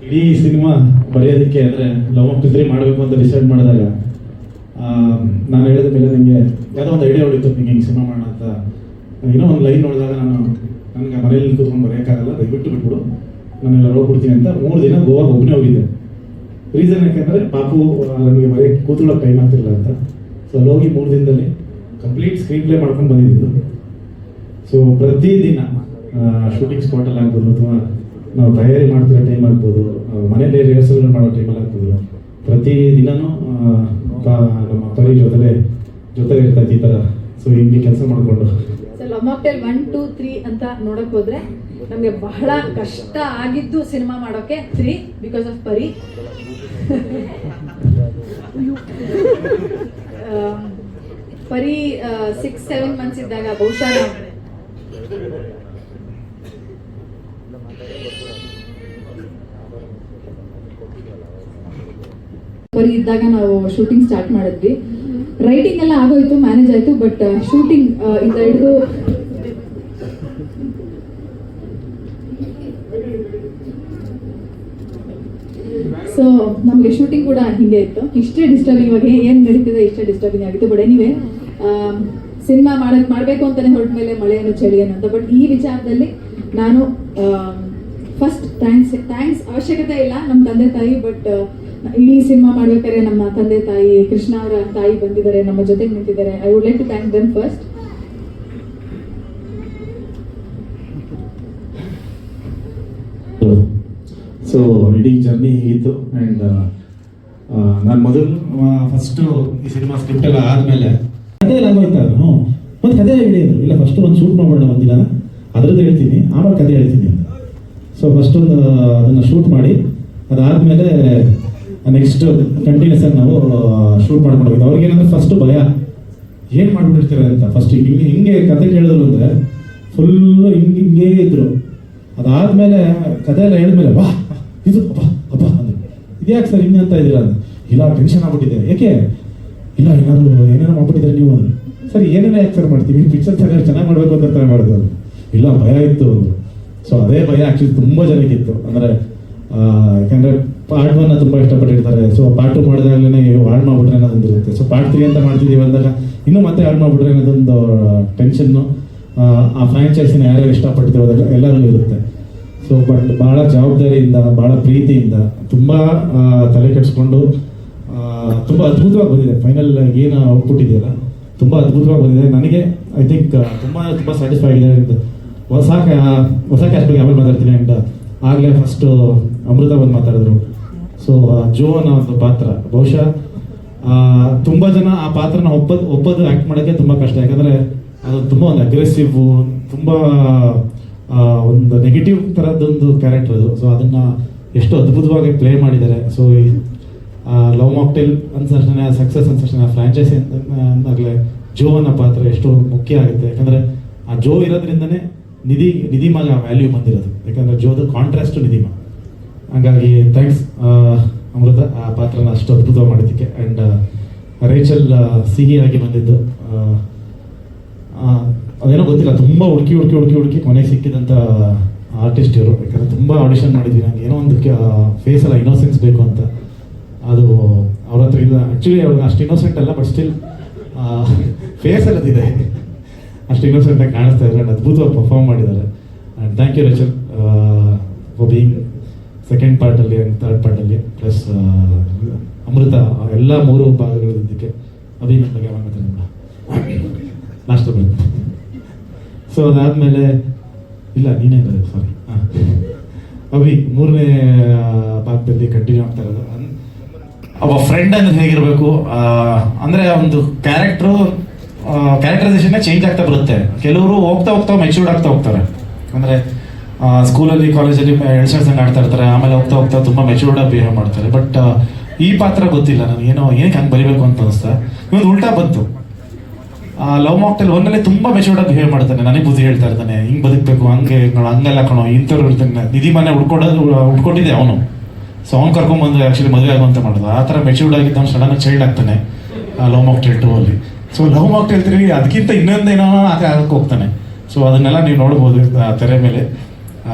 ಇಡೀ ಸಿನಿಮಾ ಬರೆಯೋದಕ್ಕೆ ಅಂದರೆ ಲವ್ ಮಾಕ್ಟೇಲ್ 3 ಮಾಡಬೇಕು ಅಂತ ಡಿಸೈಡ್ ಮಾಡಿದಾಗ ನಾನು ಹೇಳಿದ ಮೇಲೆ ನಿಮಗೆ ಯಾವುದೋ ಒಂದು ಐಡಿಯಾ ಹೊಡಿತು, ನಿಂಗೆ ಹಿಂಗೆ ಸಿನಿಮಾ ಮಾಡೋಣ ಅಂತ. ಏನೋ ಒಂದು ಲೈನ್ ನೋಡಿದಾಗ ನನಗೆ ಮನೇಲಿ ಕೂತ್ಕೊಂಡು ಬರೆಯೋಕ್ಕಾಗಲ್ಲ, ದಯವಿಟ್ಟು ಬಿಟ್ಬಿಡು, ನಾನೆಲ್ಲ ಹೋಗ್ಬಿಡ್ತೀನಿ ಅಂತ 3 ದಿನ ಗೋವಾಗ ಒಬ್ಬನೇ ಹೋಗಿದ್ದೆ. ರೀಸನ್ ಯಾಕೆಂದರೆ ಪಾಪು ನನಗೆ ಬರೆಯೋಕ್ಕೆ ಕೂತ್ಕೊಳ್ಳೋಕೆ ಟೈಮ್ ಆಗ್ತಿಲ್ಲ ಅಂತ. ಸೊ ಅಲ್ಲಿ ಹೋಗಿ 3 ದಿನದಲ್ಲಿ ಕಂಪ್ಲೀಟ್ ಸ್ಕ್ರೀನ್ ಪ್ಲೇ ಮಾಡ್ಕೊಂಡು ಬಂದಿದ್ದು. ಸೊ ಪ್ರತಿದಿನ ಶೂಟಿಂಗ್ ಸ್ಪಾಟಲ್ಲಿ ಆಗ್ಬೋದು ಅಥವಾ ನಾವು ತಯಾರಿ ಮಾಡ್ತಿರೋ ಟೈಮ್ ಆಗ್ಬೋದು, ಮನೇಲಿ ರಿಹರ್ಸಲ್ ಮಾಡೋ ಟೈಮಲ್ಲಿ ಆಗ್ಬೋದು, ಪ್ರತಿದಿನನೂ ನಮ್ಮ ಪರಿ ಜೊತೆ ಇರ್ತೈತೆ ಈ ಥರ. ಸೊ ಹಿಂಗೆ ಕೆಲಸ ಮಾಡಿಕೊಂಡು ಲವ್ ಮಾಕ್ಟೇಲ್ 1, 2, 3 ಅಂತ ನೋಡಕ್ ಹೋದ್ರೆ ನಮಗೆ ಬಹಳ ಕಷ್ಟ ಆಗಿದ್ದು ಸಿನಿಮಾ ಮಾಡೋಕೆ 3 ಬಿಕಾಸ್ ಆಫ್ ಪರಿ. ಪರಿ 6-7 months ಇದ್ದಾಗ ಬಹುಶಃ ಪರಿ ಇದ್ದಾಗ ನಾವು ಶೂಟಿಂಗ್ ಸ್ಟಾರ್ಟ್ ಮಾಡಿದ್ವಿ. ರೈಟಿಂಗ್ ಎಲ್ಲ ಆಗೋಯ್ತು, ಮ್ಯಾನೇಜ್ ಆಯ್ತು, ಬಟ್ ಶೂಟಿಂಗ್ ಇಂದ ಹಿಡಿದು ಸೊ ನಮಗೆ ಶೂಟಿಂಗ್ ಕೂಡ ಹಿಂಗೆ ಇತ್ತು. ಇಷ್ಟೇ ಡಿಸ್ಟರ್ಬಿಂಗ್, ಇವಾಗ ಏನು ನಡೀತಿದೆ ಇಷ್ಟೇ ಡಿಸ್ಟರ್ಬಿಂಗ್ ಆಗಿತ್ತು. ಬಟ್ ಎನಿವೆ ಸಿನಿಮಾ ಮಾಡಬೇಕು ಅಂತಾನೆ ಹೊರಟ ಮೇಲೆ ಮಳೆ ಏನು ಚಳಿ ಏನು ಅಂತ. ಬಟ್ ಈ ವಿಚಾರದಲ್ಲಿ ನಾನು ಫಸ್ಟ್ ಥ್ಯಾಂಕ್ಸ್ ಅವಶ್ಯಕತೆ ಇಲ್ಲ ನಮ್ಮ ತಂದೆ ತಾಯಿ, ಬಟ್ ಇಡೀ ಸಿನಿಮಾ ಮಾಡ್ಬೇಕಾದ್ರೆ ನಮ್ಮ ತಂದೆ ತಾಯಿ, ಕೃಷ್ಣ ಅವರ ತಾಯಿ ಬಂದಿದ್ದಾರೆ, ನಮ್ಮ ಜೊತೆಗೆ ನಿಂತಿದ್ದಾರೆ. I would like to thank them first. So ಇಡೀ ಜರ್ನಿ ಹೀಗಿತ್ತು. ಆ್ಯಂಡ್ ನಾನು ಮೊದಲು ಫಸ್ಟು ಈ ಸಿನಿಮಾ ಸ್ಕ್ರಿಪ್ಟ್ ಎಲ್ಲ ಆದಮೇಲೆ ಕಥೆ ಎಲ್ಲ ಆಗೋಯ್ತಾ ಹ್ಞೂ ಒಂದು ಕಥೆ ಹೇಳಿದ್ರು ಇಲ್ಲ ಫಸ್ಟ್ ಒಂದು ಶೂಟ್ ಮಾಡೋಣ ಒಂದಿನ ಅದ್ರದ್ದು ಹೇಳ್ತೀನಿ ಆಮೇಲೆ ಕಥೆ ಹೇಳ್ತೀನಿ ಅಂತ. ಸೊ ಫಸ್ಟ್ ಒಂದು ಅದನ್ನು ಶೂಟ್ ಮಾಡಿ ಅದಾದಮೇಲೆ ನೆಕ್ಸ್ಟ್ ಕಂಟಿನ್ಯೂಸ್ ಆಗಿ ನಾವು ಶೂಟ್ ಮಾಡ್ಕೊಂಡು ಹೋಗಿದ್ದು. ಅವ್ರಿಗೇನಂದ್ರೆ ಫಸ್ಟ್ ಭಯ ಏನು ಮಾಡ್ಬಿಟ್ಟಿರ್ತಾರೆ ಅಂತ. ಫಸ್ಟ್ ಹಿಂಗೆ ಕತೆ ಕೇಳಿದ್ರು ಅಂದರೆ ಫುಲ್ಲು ಹಿಂಗೆ ಇದ್ರು. ಅದಾದಮೇಲೆ ಕತೆ ಎಲ್ಲ ಹೇಳಿದ್ಮೇಲೆ ವಾ ಇದು ಅಪ್ಪ ಅಪ್ಪ ಅಂದರು. ಇದ್ಯಾಕೆ ಸರ್ ಹಿಂಗೆ ಅಂತ ಇದ್ದೀರಾ ಅಂತ. ಇಲ್ಲ ಟೆನ್ಷನ್ ಆಗ್ಬಿಟ್ಟಿದೆ. ಯಾಕೆ ಇಲ್ಲ ಏನೇನೋ ಮಾಡ್ಬಿಟ್ಟಿದ್ದಾರೆ ನೀವು ಅಂದರು. ಸರ್ ಏನೇನೋ ಯಾಕೆ ಸರ್ ಮಾಡ್ತೀವಿ ಪಿಕ್ಚರ್ ಚೆನ್ನಾಗಿ ಮಾಡಬೇಕು ಅಂತ ಮಾಡಿದ್ರು. ಇಲ್ಲ ಭಯ ಇತ್ತು ಅಂದರು. ಸೊ ಅದೇ ಭಯ ಆ್ಯಕ್ಚುಲಿ ತುಂಬ ಜನಕ್ಕಿತ್ತು. ಅಂದರೆ ಯಾಕಂದರೆ ಪಾರ್ಟ್ 1 ತುಂಬ ಇಷ್ಟಪಟ್ಟಿರ್ತಾರೆ. ಸೊ ಪಾರ್ಟ್ 2 ಮಾಡಿದಾಗಲೇ ಹಾಳು ಮಾಡ್ಬಿಟ್ರೆ ಅನ್ನೋದೊಂದು ಇರುತ್ತೆ. ಸೊ ಪಾರ್ಟ್ 3 ಅಂತ ಮಾಡ್ತಿದ್ದೀವಿ ಅಂದಾಗ ಇನ್ನೂ ಮತ್ತೆ ಹಾಳು ಮಾಡ್ಬಿಟ್ರೆ ಅನ್ನೋದೊಂದು ಟೆನ್ಷನ್ನು ಆ ಫ್ರಾಂಚೈಸಿನ ಯಾರ್ಯಾರು ಇಷ್ಟಪಡ್ತೀವಿ ಅದಾಗ ಎಲ್ಲರಿಗೂ ಇರುತ್ತೆ. ಸೊ ಬಟ್ ಭಾಳ ಜವಾಬ್ದಾರಿಯಿಂದ ಭಾಳ ಪ್ರೀತಿಯಿಂದ ತುಂಬ ತಲೆ ಕೆಡಿಸ್ಕೊಂಡು ತುಂಬ ಅದ್ಭುತವಾಗಿ ಬಂದಿದೆ. ಫೈನಲ್ ಏನು ಔಟ್ಪುಟ್ ಇದೆಯಲ್ಲ ತುಂಬ ಅದ್ಭುತವಾಗಿ ಬಂದಿದೆ. ನನಗೆ ಐ ಥಿಂಕ್ ತುಂಬ ಸ್ಯಾಟಿಸ್ಫೈ ಆಗಿದೆ. ಹೊಸ ಕ್ಯಾಸ್ಟ್ ಬಗ್ಗೆ ಆಮೇಲೆ ಮಾತಾಡ್ತೀನಿ. ಆ್ಯಂಡ್ ಆಗಲೇ ಫಸ್ಟು ಅಮೃತ ಬಂದು ಮಾತಾಡಿದ್ರು. ಸೊ ಜೋ ಅನ್ನೋ ಒಂದು ಪಾತ್ರ ಬಹುಶಃ ತುಂಬ ಜನ ಆ ಪಾತ್ರನ ಒಪ್ಪೋದು ಆ್ಯಕ್ಟ್ ಮಾಡೋಕ್ಕೆ ತುಂಬ ಕಷ್ಟ. ಯಾಕಂದರೆ ಅದು ತುಂಬ ಒಂದು ಅಗ್ರೆಸಿವ್, ತುಂಬ ಒಂದು ನೆಗೆಟಿವ್ ಥರದ್ದೊಂದು ಕ್ಯಾರೆಕ್ಟರ್ ಅದು. ಸೊ ಅದನ್ನು ಎಷ್ಟು ಅದ್ಭುತವಾಗಿ ಪ್ಲೇ ಮಾಡಿದ್ದಾರೆ. ಸೊ ಲವ್ ಮಾಕ್ಟೇಲ್ ಅನ್ಸರ್ಷಣೆ ಸಕ್ಸಸ್ ಅನ್ಸರ್ಷಣೆ ಫ್ರಾಂಚೈಸಿ ಅಂದಾಗಲೇ ಜೋ ಅನ್ನೋ ಪಾತ್ರ ಎಷ್ಟು ಮುಖ್ಯ ಆಗುತ್ತೆ. ಯಾಕಂದರೆ ಆ ಜೋ ಇರೋದ್ರಿಂದನೇ ನಿಧಿಮಾಗ ವ್ಯಾಲ್ಯೂ ಬಂದಿರೋದು. ಯಾಕಂದರೆ ಜೋದು ಕಾಂಟ್ರಾಸ್ಟು ನಿಧಿಮಾ. ಹಾಗಾಗಿ ಥ್ಯಾಂಕ್ಸ್ ಅಮೃತ ಆ ಪಾತ್ರನ ಅಷ್ಟು ಅದ್ಭುತವಾಗಿ ಮಾಡಿದ್ದಕ್ಕೆ. ಆ್ಯಂಡ್ ರೇಚಲ್ ಸಿಹಿಯಾಗಿ ಬಂದಿದ್ದು ಅದೇನೋ ಗೊತ್ತಿಲ್ಲ, ತುಂಬ ಹುಡುಕಿ ಕೊನೆಗೆ ಸಿಕ್ಕಿದಂಥ ಆರ್ಟಿಸ್ಟ್ ಇವರು. ಯಾಕಂದರೆ ತುಂಬ ಆಡಿಷನ್ ಮಾಡಿದ್ವಿ. ನನಗೆ ಏನೋ ಒಂದು ಫೇಸಲ್ಲ ಇನ್ನೋಸೆನ್ಸ್ ಬೇಕು ಅಂತ. ಅದು ಅವ್ರ ಹತ್ರ ಇಲ್ಲ. ಆ್ಯಕ್ಚುಲಿ ಅವ್ರಿಗೆ ಅಷ್ಟು ಇನ್ನೋಸೆಂಟ್ ಅಲ್ಲ, ಬಟ್ ಸ್ಟಿಲ್ ಫೇಸ್ ಎಲ್ಲದಿದೆ ಅಷ್ಟು ಇನ್ನೋಸೆಂಟಾಗಿ ಕಾಣಿಸ್ತಾ ಇದ್ದಾರೆ. ಅದ್ಭುತವಾಗಿ ಪರ್ಫಾರ್ಮ್ ಮಾಡಿದ್ದಾರೆ. And thank you Rachel for being second ಪಾರ್ಟಲ್ಲಿ ಆ್ಯಂಡ್ ಥರ್ಡ್ ಪಾರ್ಟಲ್ಲಿ ಪ್ಲಸ್ ಅಮೃತ ಎಲ್ಲ 3 ಭಾಗಗಳಿದ್ದಕ್ಕೆ ಅಭಿನಂದನೆ ಬಗ್ಗೆ ಮಾತಾಡ್ತೀನಿ ಲಾಸ್ಟ್ ಬರುತ್ತೆ. ಸೊ ಅದಾದಮೇಲೆ ಇಲ್ಲ ನೀನೇ ಸಾರಿ ಅಭಿ 3ನೇ ಭಾಗದಲ್ಲಿ ಕಂಟಿನ್ಯೂ ಆಗ್ತಾ ಇರೋದು. ಒಬ್ಬ ಫ್ರೆಂಡ್ ಅಂದರೆ ಹೇಗಿರಬೇಕು ಅಂದರೆ ಒಂದು ಕ್ಯಾರೆಕ್ಟರೈಸೇಷನ್ನೇ ಚೇಂಜ್ ಆಗ್ತಾ ಬರುತ್ತೆ. ಕೆಲವರು ಹೋಗ್ತಾ ಮೆಚ್ಯೂರ್ಡ್ ಆಗ್ತಾ ಹೋಗ್ತಾರೆ. ಅಂದರೆ ಸ್ಕೂಲಲ್ಲಿ ಕಾಲೇಜಲ್ಲಿ ಎಳ್ಸಂಗೆ ಆಡ್ತಾ ಇರ್ತಾರೆ, ಆಮೇಲೆ ಹೋಗ್ತಾ ತುಂಬ ಮೆಚ್ಯೂರ್ಡಾಗಿ ಬಿಹೇವ್ ಮಾಡ್ತಾರೆ. ಬಟ್ ಈ ಪಾತ್ರ ಗೊತ್ತಿಲ್ಲ ನನಗೇನೋ ಏನಕ್ಕೆ ಹಂಗೆ ಬರಿಬೇಕು ಅಂತ ಅನಿಸ್ತಾ. ಇವತ್ತು ಉಲ್ಟಾ ಬಂತು. ಲವ್ ಮಾಕ್ಟೇಲ್ 1ನಲ್ಲಿ ತುಂಬ ಮೆಚ್ಯೂರ್ಡಾಗಿ ಬಿಹೇವ್ ಮಾಡ್ತಾನೆ. ನನಗೆ ಬುದ್ಧಿ ಹೇಳ್ತಾ ಇರ್ತಾನೆ, ಹಿಂಗೆ ಬದುಕಬೇಕು, ಹಂಗೆಲ್ಲ ಕಣೋ ಇಂಥವ್ರು ಇರ್ತಾನೆ. ನಿಧಿ ಮನೆ ಉಟ್ಕೊಂಡಿದ್ದೆ ಅವನು. ಸೊ ಅವ್ನು ಕರ್ಕೊಂಡ್ಬಂದು ಆ್ಯಕ್ಚುಲಿ ಮದುವೆ ಆಗುವಂತ ಮಾಡೋದು. ಆ ಥರ ಮೆಚ್ಯೂರ್ಡ್ ಆಗಿದ್ದು ಅವ್ನು ಸಡನ್ನಾಗಿ ಚೈಲ್ಡ್ ಆಗ್ತಾನೆ ಲವ್ ಮಾಕ್ಟೇಲ್ 2ಅಲ್ಲಿ. ಸೊ ಲವ್ ಮಾಕ್ಟೇಲ್ 3 ಅದಕ್ಕಿಂತ ಇನ್ನೊಂದೇನೋ ಆಗಕ್ಕೆ ಹೋಗ್ತಾನೆ. ಸೊ ಅದನ್ನೆಲ್ಲ ನೀವು ನೋಡ್ಬೋದು ತೆರೆ ಮೇಲೆ.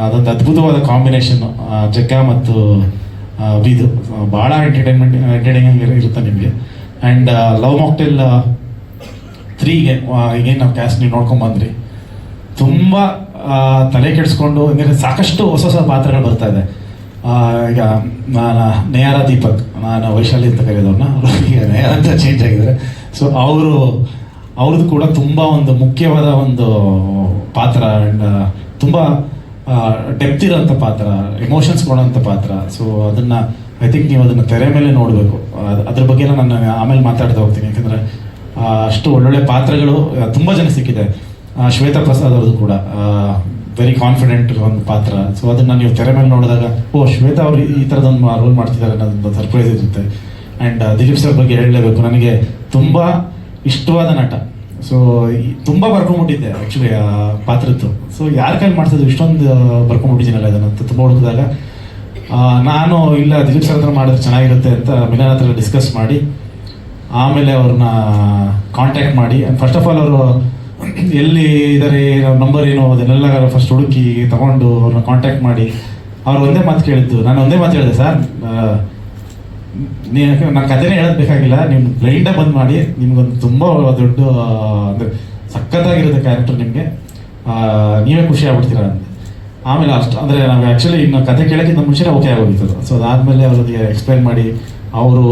ಅದೊಂದು ಅದ್ಭುತವಾದ ಕಾಂಬಿನೇಷನ್ನು ಜಗ್ಗ ಮತ್ತು ವಿದು. ಭಾಳ ಎಂಟರ್ಟೈನಿಂಗ್ ಇರುತ್ತೆ ನಿಮಗೆ. ಆ್ಯಂಡ್ ಲವ್ ಮಾಕ್ಟೇಲ್ 3ಗೆ ಈಗೇನು ನಾವು ಕ್ಯಾಸ್ಟ್ ನೀವು ನೋಡ್ಕೊಂಬಂದ್ರಿ, ತುಂಬ ತಲೆ ಕೆಡಿಸ್ಕೊಂಡು ಹಿಂಗೆ ಸಾಕಷ್ಟು ಹೊಸ ಪಾತ್ರಗಳು ಬರ್ತಾ ಇದೆ. ಈಗ ನಾನು ನೇಹಾರ ದೀಪಕ್, ನಾನು ವೈಶಾಲಿ ಅಂತ ಕರೆಯೋದವ್ರನ್ನ, ಈಗ ನೇಹಾರ ಅಂತ ಚೇಂಜ್ ಆಗಿದ್ದಾರೆ. ಸೊ ಅವ್ರದ್ದು ಕೂಡ ತುಂಬ ಒಂದು ಮುಖ್ಯವಾದ ಒಂದು ಪಾತ್ರ. ಆ್ಯಂಡ್ ತುಂಬ ಡೆಪ್ತ್ ಇರೋಂಥ ಪಾತ್ರ, ಎಮೋಷನ್ಸ್ ಕೊಡೋಂಥ ಪಾತ್ರ. ಸೊ ಅದನ್ನು ಐ ಥಿಂಕ್ ನೀವು ಅದನ್ನು ತೆರೆ ಮೇಲೆ ನೋಡಬೇಕು. ಅದ್ರ ಬಗ್ಗೆ ನಾನು ಆಮೇಲೆ ಮಾತಾಡ್ತಾ ಹೋಗ್ತೀನಿ. ಯಾಕಂದರೆ ಅಷ್ಟು ಒಳ್ಳೊಳ್ಳೆ ಪಾತ್ರಗಳು ತುಂಬ ಜನ ಸಿಕ್ಕಿದೆ. ಶ್ವೇತಾ ಪ್ರಸಾದ್ ಅವ್ರದ್ದು ಕೂಡ ವೆರಿ ಕಾನ್ಫಿಡೆಂಟ್ ಒಂದು ಪಾತ್ರ. ಸೊ ಅದನ್ನು ನೀವು ತೆರೆ ಮೇಲೆ ನೋಡಿದಾಗ ಶ್ವೇತಾ ಅವರು ಈ ಥರದೊಂದು ರೋಲ್ ಮಾಡ್ತಿದ್ದಾರೆ ಅನ್ನೋದೊಂದು ಸರ್ಪ್ರೈಸ್ ಇರುತ್ತೆ. ಆ್ಯಂಡ್ ದಿಲೀಪ್ ಸರ್ ಬಗ್ಗೆ ಹೇಳಲೇಬೇಕು, ನನಗೆ ತುಂಬ ಇಷ್ಟವಾದ ನಟ. ಸೊ ತುಂಬ ಬರ್ಕೊಂಡ್ಬಿಟ್ಟಿದ್ದೆ ಆ್ಯಕ್ಚುಲಿ ಆ ಪಾತ್ರದ್ದು. ಸೊ ಯಾರ ಕೈಲಿ ಮಾಡ್ತಿದ್ದು ಇಷ್ಟೊಂದು ಬರ್ಕೊಂಡ್ಬಿಟ್ಟಿದ್ದೀನಲ್ಲ ಅದನ್ನಂತ ತುಂಬ ಹುಡುಕಿದಾಗ ನಾನು ಇಲ್ಲ ದಿಲೀಪ್ ಸರ್ ಹತ್ರ ಮಾಡಿದ್ರೆ ಚೆನ್ನಾಗಿರುತ್ತೆ ಅಂತ ಮಿಲನ್ ಹತ್ರ ಡಿಸ್ಕಸ್ ಮಾಡಿ ಆಮೇಲೆ ಅವ್ರನ್ನ ಕಾಂಟ್ಯಾಕ್ಟ್ ಮಾಡಿ, ಫಸ್ಟ್ ಆಫ್ ಆಲ್ ಅವರು ಎಲ್ಲಿ ಇದ್ದಾರೆ, ನಂಬರ್ ಏನು ಅದನ್ನೆಲ್ಲ ಫಸ್ಟ್ ಹುಡುಕಿ ತಗೊಂಡು ಅವ್ರನ್ನ ಕಾಂಟ್ಯಾಕ್ಟ್ ಮಾಡಿ ಅವ್ರು ಒಂದೇ ಮಾತು ಕೇಳಿದ್ದು. ನಾನು ಒಂದೇ ಮಾತು ಹೇಳಿದೆ, ಸರ್ ನನ್ನ ಕಥೆನೇ ಹೇಳೋದು ಬೇಕಾಗಿಲ್ಲ, ನೀವು ಬ್ಲೈಂಡಾಗಿ ಬಂದು ಮಾಡಿ, ನಿಮ್ಗೊಂದು ತುಂಬ ದೊಡ್ಡ ಅಂದರೆ ಸಖತ್ತಾಗಿರುತ್ತೆ ಕ್ಯಾರೆಕ್ಟರ್, ನಿಮಗೆ ನೀವೇ ಖುಷಿ ಆಗ್ಬಿಡ್ತೀರಾ ಅಂತ. ಆಮೇಲೆ ಅಷ್ಟು ಅಂದರೆ ನಾವು ಆ್ಯಕ್ಚುಲಿ ಇನ್ನು ಕಥೆ ಕೇಳೋಕ್ಕಿಂತ ಮುಂಚೆನೇ ಓಕೆ ಆಗೋಗಿತ್ತು. ಸೊ ಅದಾದಮೇಲೆ ಅವ್ರಿಗೆ ಎಕ್ಸ್ಪ್ಲೈನ್ ಮಾಡಿ ಅವರು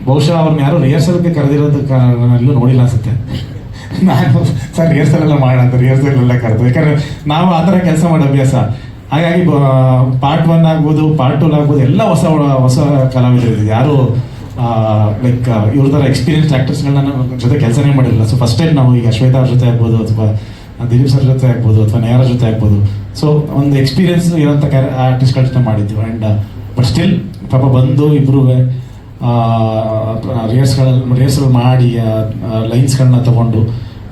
ಬಹುಶಃ ಅವ್ರನ್ನ ಯಾರು ರಿಹರ್ಸಲ್ಗೆ ಕರೆದಿರೋದು ಎಲ್ಲೂ ನೋಡಿಲ್ಲ ಅನಿಸುತ್ತೆ. ನಾನು ಸರ್ ರಿಹರ್ಸಲ್ ಎಲ್ಲ ಮಾಡೋಣ ಅಂತ ರಿಹರ್ಸಲ್ ಎಲ್ಲ ಕರೆದು, ಯಾಕಂದರೆ ನಾವು ಆ ಥರ ಕೆಲಸ ಮಾಡೋ ಅಭ್ಯಾಸ. ಹಾಗಾಗಿ ಪಾರ್ಟ್ 1 ಆಗ್ಬೋದು, ಪಾರ್ಟ್ 2 ಆಗ್ಬೋದು, ಎಲ್ಲ ಹೊಸ ಕಲಾವಿದರು. ಯಾರು ಲೈಕ್ ಇವ್ರ ಥರ ಎಕ್ಸ್ಪೀರಿಯನ್ಸ್ಡ್ ಆ್ಯಕ್ಟರ್ಸ್ಗಳನ್ನ ಜೊತೆ ಕೆಲಸನೇ ಮಾಡಿರಲಿಲ್ಲ. ಸೊ ಫಸ್ಟ್ ಟೈಮ್ ನಾವು ಈಗ ಶ್ವೇತಾ ಅವ್ರ ಜೊತೆ ಆಗ್ಬೋದು, ಅಥವಾ ದಿಲೀಪ್ ಸರ್ ಜೊತೆ ಆಗ್ಬೋದು, ಅಥವಾ ನೇರ ಜೊತೆ ಆಗ್ಬೋದು, ಸೊ ಒಂದು ಎಕ್ಸ್ಪೀರಿಯನ್ಸ್ ಇರೋಂಥ ಆರ್ಟಿಸ್ಟ್ಗಳ ಜೊತೆ ಮಾಡಿದ್ವಿ. ಆ್ಯಂಡ್ ಬಟ್ ಸ್ಟಿಲ್ ಪಾಪ ಬಂದು ಇಬ್ಬರೂ ರಿಹರ್ಸಲ್ ಮಾಡಿ ಲೈನ್ಸ್ಗಳನ್ನ ತಗೊಂಡು,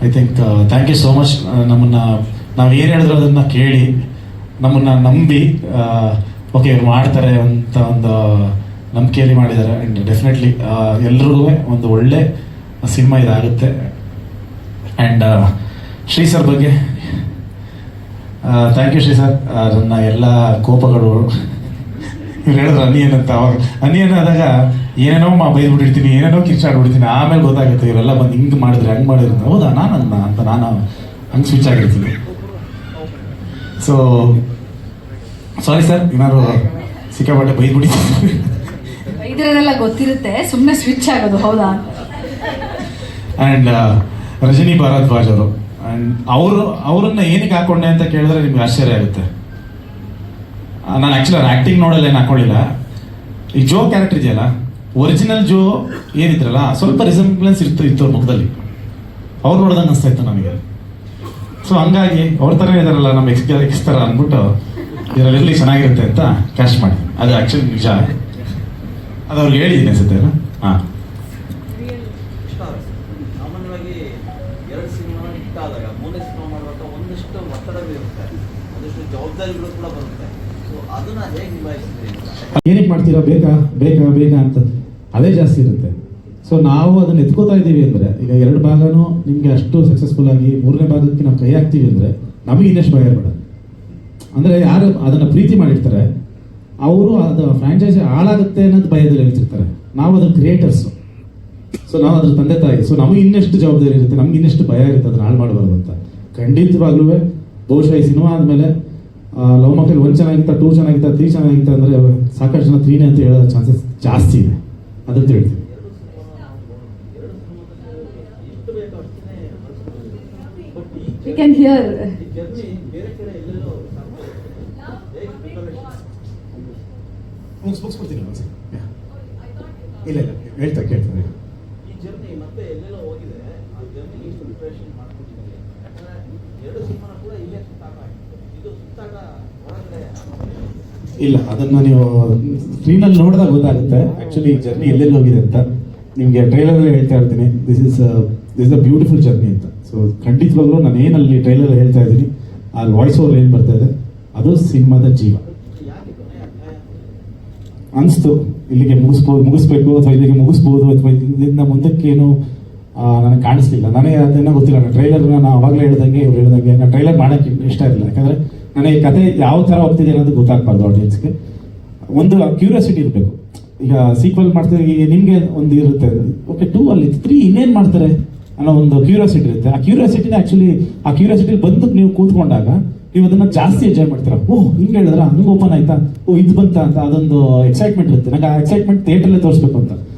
I think thank you so much. ನಾವು ಏನು ಹೇಳಿದ್ರು ಅದನ್ನು ಕೇಳಿ ನಮ್ಮನ್ನು ನಂಬಿ ಓಕೆ ಇವ್ರು ಮಾಡ್ತಾರೆ ಅಂತ ಒಂದು ನಂಬಿಕೆಯಲ್ಲಿ ಮಾಡಿದ್ದಾರೆ. ಆ್ಯಂಡ್ ಡೆಫಿನೆಟ್ಲಿ ಎಲ್ರಿಗೂ ಒಂದು ಒಳ್ಳೆ ಸಿನಿಮಾ ಇದಾಗುತ್ತೆ. ಆ್ಯಂಡ್ ಶ್ರೀ ಸರ್ ಬಗ್ಗೆ ಥ್ಯಾಂಕ್ ಯು ಶ್ರೀ ಸರ್. ನನ್ನ ಎಲ್ಲ ಕೋಪಗಳು ಇವ್ರು ಹೇಳಿದ್ರು ಅನಿಯನ್ ಅಂತ, ಅವಾಗ ಅನಿಯನ್ ಆದಾಗ ಏನೇನೋ ಬೈದ್ಬಿಟ್ಟಿರ್ತೀನಿ, ಏನೇನೋ ಕಿರ್ಚಾಡ್ಬಿಡ್ತೀನಿ. ಆಮೇಲೆ ಗೊತ್ತಾಗುತ್ತೆ ಇವರೆಲ್ಲ ಬಂದು ಹಿಂಗೆ ಮಾಡಿದ್ರೆ ಹಂಗೆ ಮಾಡಿದ್ರೆ ಹೌದಾ ನಾನು ಅಂತ ನಾನು ಹಂಗೆ ಸ್ವಿಚ್ ಆಗಿರ್ತೀನಿ. ಸೊ ಸಾರಿ ಸರ್, ಏನಾದ್ರು ಸಿಕ್ಕಾಪಟ್ಟೆ ಬೈದ್ಬಿಟ್ಟಿದ್ದೀನಿ. ಇದರೆಲ್ಲ ಗೊತ್ತಿರುತ್ತೆ, ಸುಮ್ಮನೆ ಸ್ವಿಚ್ ಆಗೋದು ಹೌದಾ. ಆ್ಯಂಡ್ ರಜನಿ ಭಾರದ್ವಾಜ್ ಅವರು, ಆ್ಯಂಡ್ ಅವರನ್ನ ಏನಕ್ಕೆ ಹಾಕೊಂಡೆ ಅಂತ ಕೇಳಿದ್ರೆ ನಿಮ್ಗೆ ಆಶ್ಚರ್ಯ ಆಗುತ್ತೆ. ನಾನು ಆ್ಯಕ್ಚುಲಿ ಅವ್ರ ಆ್ಯಕ್ಟಿಂಗ್ ನೋಡಲ್ಲ ಏನು ಹಾಕೊಳ್ಳಿಲ್ಲ. ಈ ಜೋ ಕ್ಯಾರೆಕ್ಟರ್ ಇದೆಯಲ್ಲ, ಒರಿಜಿನಲ್ ಜೋ ಏನಿದ್ರಲ್ಲ ಸ್ವಲ್ಪ ರಿಸೆಂಬ್ಲೆನ್ಸ್ ಇತ್ತು ಅವ್ರ ಮುಖದಲ್ಲಿ. ಅವ್ರು ನೋಡ್ದಂಗೆ ಅನಿಸ್ತಾ ಇತ್ತು ನನಗೆ. ಸೊ ಹಂಗಾಗಿ ಅವ್ರ ಥರ ಇದಾರಲ್ಲ ನಮ್ಮ ಎಕ್ಸ್ ಥರ ಅಂದ್ಬಿಟ್ಟು ಇದರಲ್ಲಿ ಚೆನ್ನಾಗಿರುತ್ತೆ ಅಂತ ಕ್ಯಾಶ್ ಮಾಡಿ. ಅದು ಆ್ಯಕ್ಚುಲಿ ನಿಜ, ಅದು ಅವ್ರಿಗೆ ಹೇಳಿದ್ದೀನಿ ಅನ್ಸುತ್ತೆ ಅಲ್ಲ. ಹಾಂ, ಸಾಮಾನ್ಯವಾಗಿ 2 ಸಿನಿಮಾ ಹಿಟ್ ಆದಾಗ 3ನೇ ಸಿನಿಮಾ ಮಾಡುವಾಗ ಒಂದಷ್ಟು ಒತ್ತಡವೇ ಇರುತ್ತೆ, ಒಂದಷ್ಟು ಜವಾಬ್ದಾರಿಗಳು ಕೂಡ ಬರುತ್ತೆ. ಸೊ ಅದನ್ನ ಹೇಗೆ ನಿಭಾಯಿಸಿದ್ರಿ? ಏನಕ್ಕೆ ಮಾಡ್ತೀರಾ, ಬೇಕಾ ಅಂತ ಅದೇ ಜಾಸ್ತಿ ಇರುತ್ತೆ. ಸೊ ನಾವು ಅದನ್ನ ಎತ್ಕೋತಾ ಇದ್ದೀವಿ ಅಂದರೆ, ಈಗ 2 ಭಾಗನೂ ನಿಮಗೆ ಅಷ್ಟು ಸಕ್ಸಸ್ಫುಲ್ ಆಗಿ 3ನೇ ಭಾಗಕ್ಕೆ ನಾವು ಕೈ ಹಾಕ್ತೀವಿ ಅಂದರೆ ನಮಗೆ ಇನ್ನಷ್ಟು ಭಯ ಇರಬೇಡ. ಅಂದರೆ ಯಾರು ಅದನ್ನು ಪ್ರೀತಿ ಮಾಡಿರ್ತಾರೆ ಅವರು ಅದು ಫ್ರಾಂಚೈಸಿ ಹಾಳಾಗುತ್ತೆ ಅನ್ನೋದು ಭಯದಲ್ಲಿ ಹೇಳ್ತಿರ್ತಾರೆ. ನಾವು ಅದ್ರ ಕ್ರಿಯೇಟರ್ಸು, ಸೊ ನಾವು ಅದ್ರ ತಂದೆ ತಾಯಿ. ಸೊ ನಮಗೆ ಇನ್ನೆಷ್ಟು ಜವಾಬ್ದಾರಿ ಇರುತ್ತೆ, ನಮ್ಗೆ ಇನ್ನೆಷ್ಟು ಭಯ ಇರುತ್ತೆ ಅದನ್ನ ಹಾಳು ಮಾಡಬಾರ್ದು ಅಂತ. ಖಂಡಿತವಾಗ್ಲೂ ಬಹುಶಃ ಈ ಸಿನಿಮಾ ಆದಮೇಲೆ ಲವ್ ಮಾಕ್ಟೇಲ್ 1 ಚೆನ್ನಾಗಿತ್ತ, 2 ಚೆನ್ನಾಗಿತ್ತ, 3 ಚೆನ್ನಾಗಿತ್ತ ಅಂದರೆ ಸಾಕಷ್ಟು ಜನ 3ನೇ ಅಂತ ಹೇಳೋ ಚಾನ್ಸಸ್ ಜಾಸ್ತಿ ಇದೆ. ಅದಂತ ಹೇಳ್ತೀವಿ. We can hear. ಮುಗಿಸ್ಬಿಡ್ತೀನಿ ಇಲ್ಲ ಹೇಳ್ತಾ ಕೇಳ್ತಾರೆ. ಈ ಜರ್ನಿ ಮತ್ತೆ ಎಲ್ಲೆಲ್ಲೋ ಹೋಗಿದೆ, ಆ ಜರ್ನಿ ಇಷ್ಟು ಪ್ರಿಪರೇಷನ್ ಮಾಡ್ಕೊಂಡಿದ್ದೀವಿ. ಯಾಕಂದ್ರೆ 2 ಸಿನಿಮಾ ಕೂಡ ಇಲ್ಲೇ ಸುತ್ತಾಗ ಇದು ಸುತ್ತಾಗ ಹೊರಗಡೆ ಇಲ್ಲ, ಅದನ್ನ ನೀವು ಸ್ಕ್ರೀನಲ್ಲಿ ನೋಡಿದಾಗ ಗೊತ್ತಾಗುತ್ತೆ ಆ್ಯಕ್ಚುಲಿ ಜರ್ನಿ ಎಲ್ಲೆಲ್ಲಿ ಹೋಗಿದೆ ಅಂತ. ನಿಮಗೆ ಟ್ರೈಲರಲ್ಲಿ ಹೇಳ್ತಾ ಇರ್ತೀನಿ, this is a beautiful journey ಅಂತ. ಸೊ ಖಂಡಿತವಾಗ್ಲೂ ನಾನು ಏನಲ್ಲಿ ಟ್ರೈಲರ್ ಹೇಳ್ತಾ ಇದ್ದೀನಿ, ಆ ವಾಯ್ಸ್ ಓವರ್ ಏನು ಬರ್ತಾ ಇದೆ ಅದು ಸಿನಿಮಾದ ಜೀವ ಅನಿಸ್ತು. ಇಲ್ಲಿಗೆ ಮುಗಿಸ್ಬೇಕು ಅಥವಾ ಇಲ್ಲಿಗೆ ಮುಗಿಸ್ಬೋದು ಅಥವಾ ಇಲ್ಲಿಂದ ಮುಂದಕ್ಕೇನು ನನಗೆ ಕಾಣಿಸ್ಲಿಲ್ಲ. ನನಗೆ ಅದೇನೋ ಗೊತ್ತಿಲ್ಲ. ಟ್ರೈಲರ್ನ ನಾನು ಅವಾಗಲೇ ಹೇಳ್ದಂಗೆ ಇವ್ರು ಹೇಳ್ದಂಗೆ ನಾನು ಟ್ರೈಲರ್ ಮಾಡೋಕ್ಕೆ ಇಷ್ಟ ಇರಲಿಲ್ಲ. ಯಾಕಂದರೆ ನನಗೆ ಕತೆ ಯಾವ ಥರ ಹೋಗ್ತಿದೆ ಅನ್ನೋದು ಗೊತ್ತಾಗಬಾರ್ದು ಆಡಿಯನ್ಸ್ಗೆ. ಒಂದು ಕ್ಯೂರಿಯಾಸಿಟಿ ಇರಬೇಕು. ಈಗ ಸೀಕ್ವೆಲ್ ಮಾಡ್ತಿದ್ರೆ ಈಗ ನಿಮಗೆ ಒಂದು ಇರುತ್ತೆ, ಓಕೆ 2 ಅಲ್ಲಿ 3 ಇನ್ನೇನು ಮಾಡ್ತಾರೆ ಅನ್ನೋ ಒಂದು ಕ್ಯೂರಿಯಾಸಿಟಿ ಇರುತ್ತೆ. ಆ ಕ್ಯೂರಿಯಾಸಿಟಿನ ಆ್ಯಕ್ಚುಲಿ ಆ ಕ್ಯೂರಿಯಾಸಿಟಿ ಬಂದು ನೀವು ಕೂತ್ಕೊಂಡಾಗ ನೀವು ಅದನ್ನು ಜಾಸ್ತಿ ಎಂಜಾಯ್ ಮಾಡ್ತೀರಾ. ಓಹ್ ಹಿಂಗೆ ಹೇಳಿದ್ರ, ಹಂಗೆ ಓಪನ್ ಆಯ್ತಾ, ಓ ಇದು ಬಂತ ಅಂತ ಅದೊಂದು ಎಕ್ಸೈಟ್ಮೆಂಟ್ ಇರುತ್ತೆ. ನನಗೆ ಆ ಎಕ್ಸೈಟ್ಮೆಂಟ್ ಥಿಯೇಟ್ರಲ್ಲೇ ತೋರಿಸ್ಬೇಕು ಅಂತ.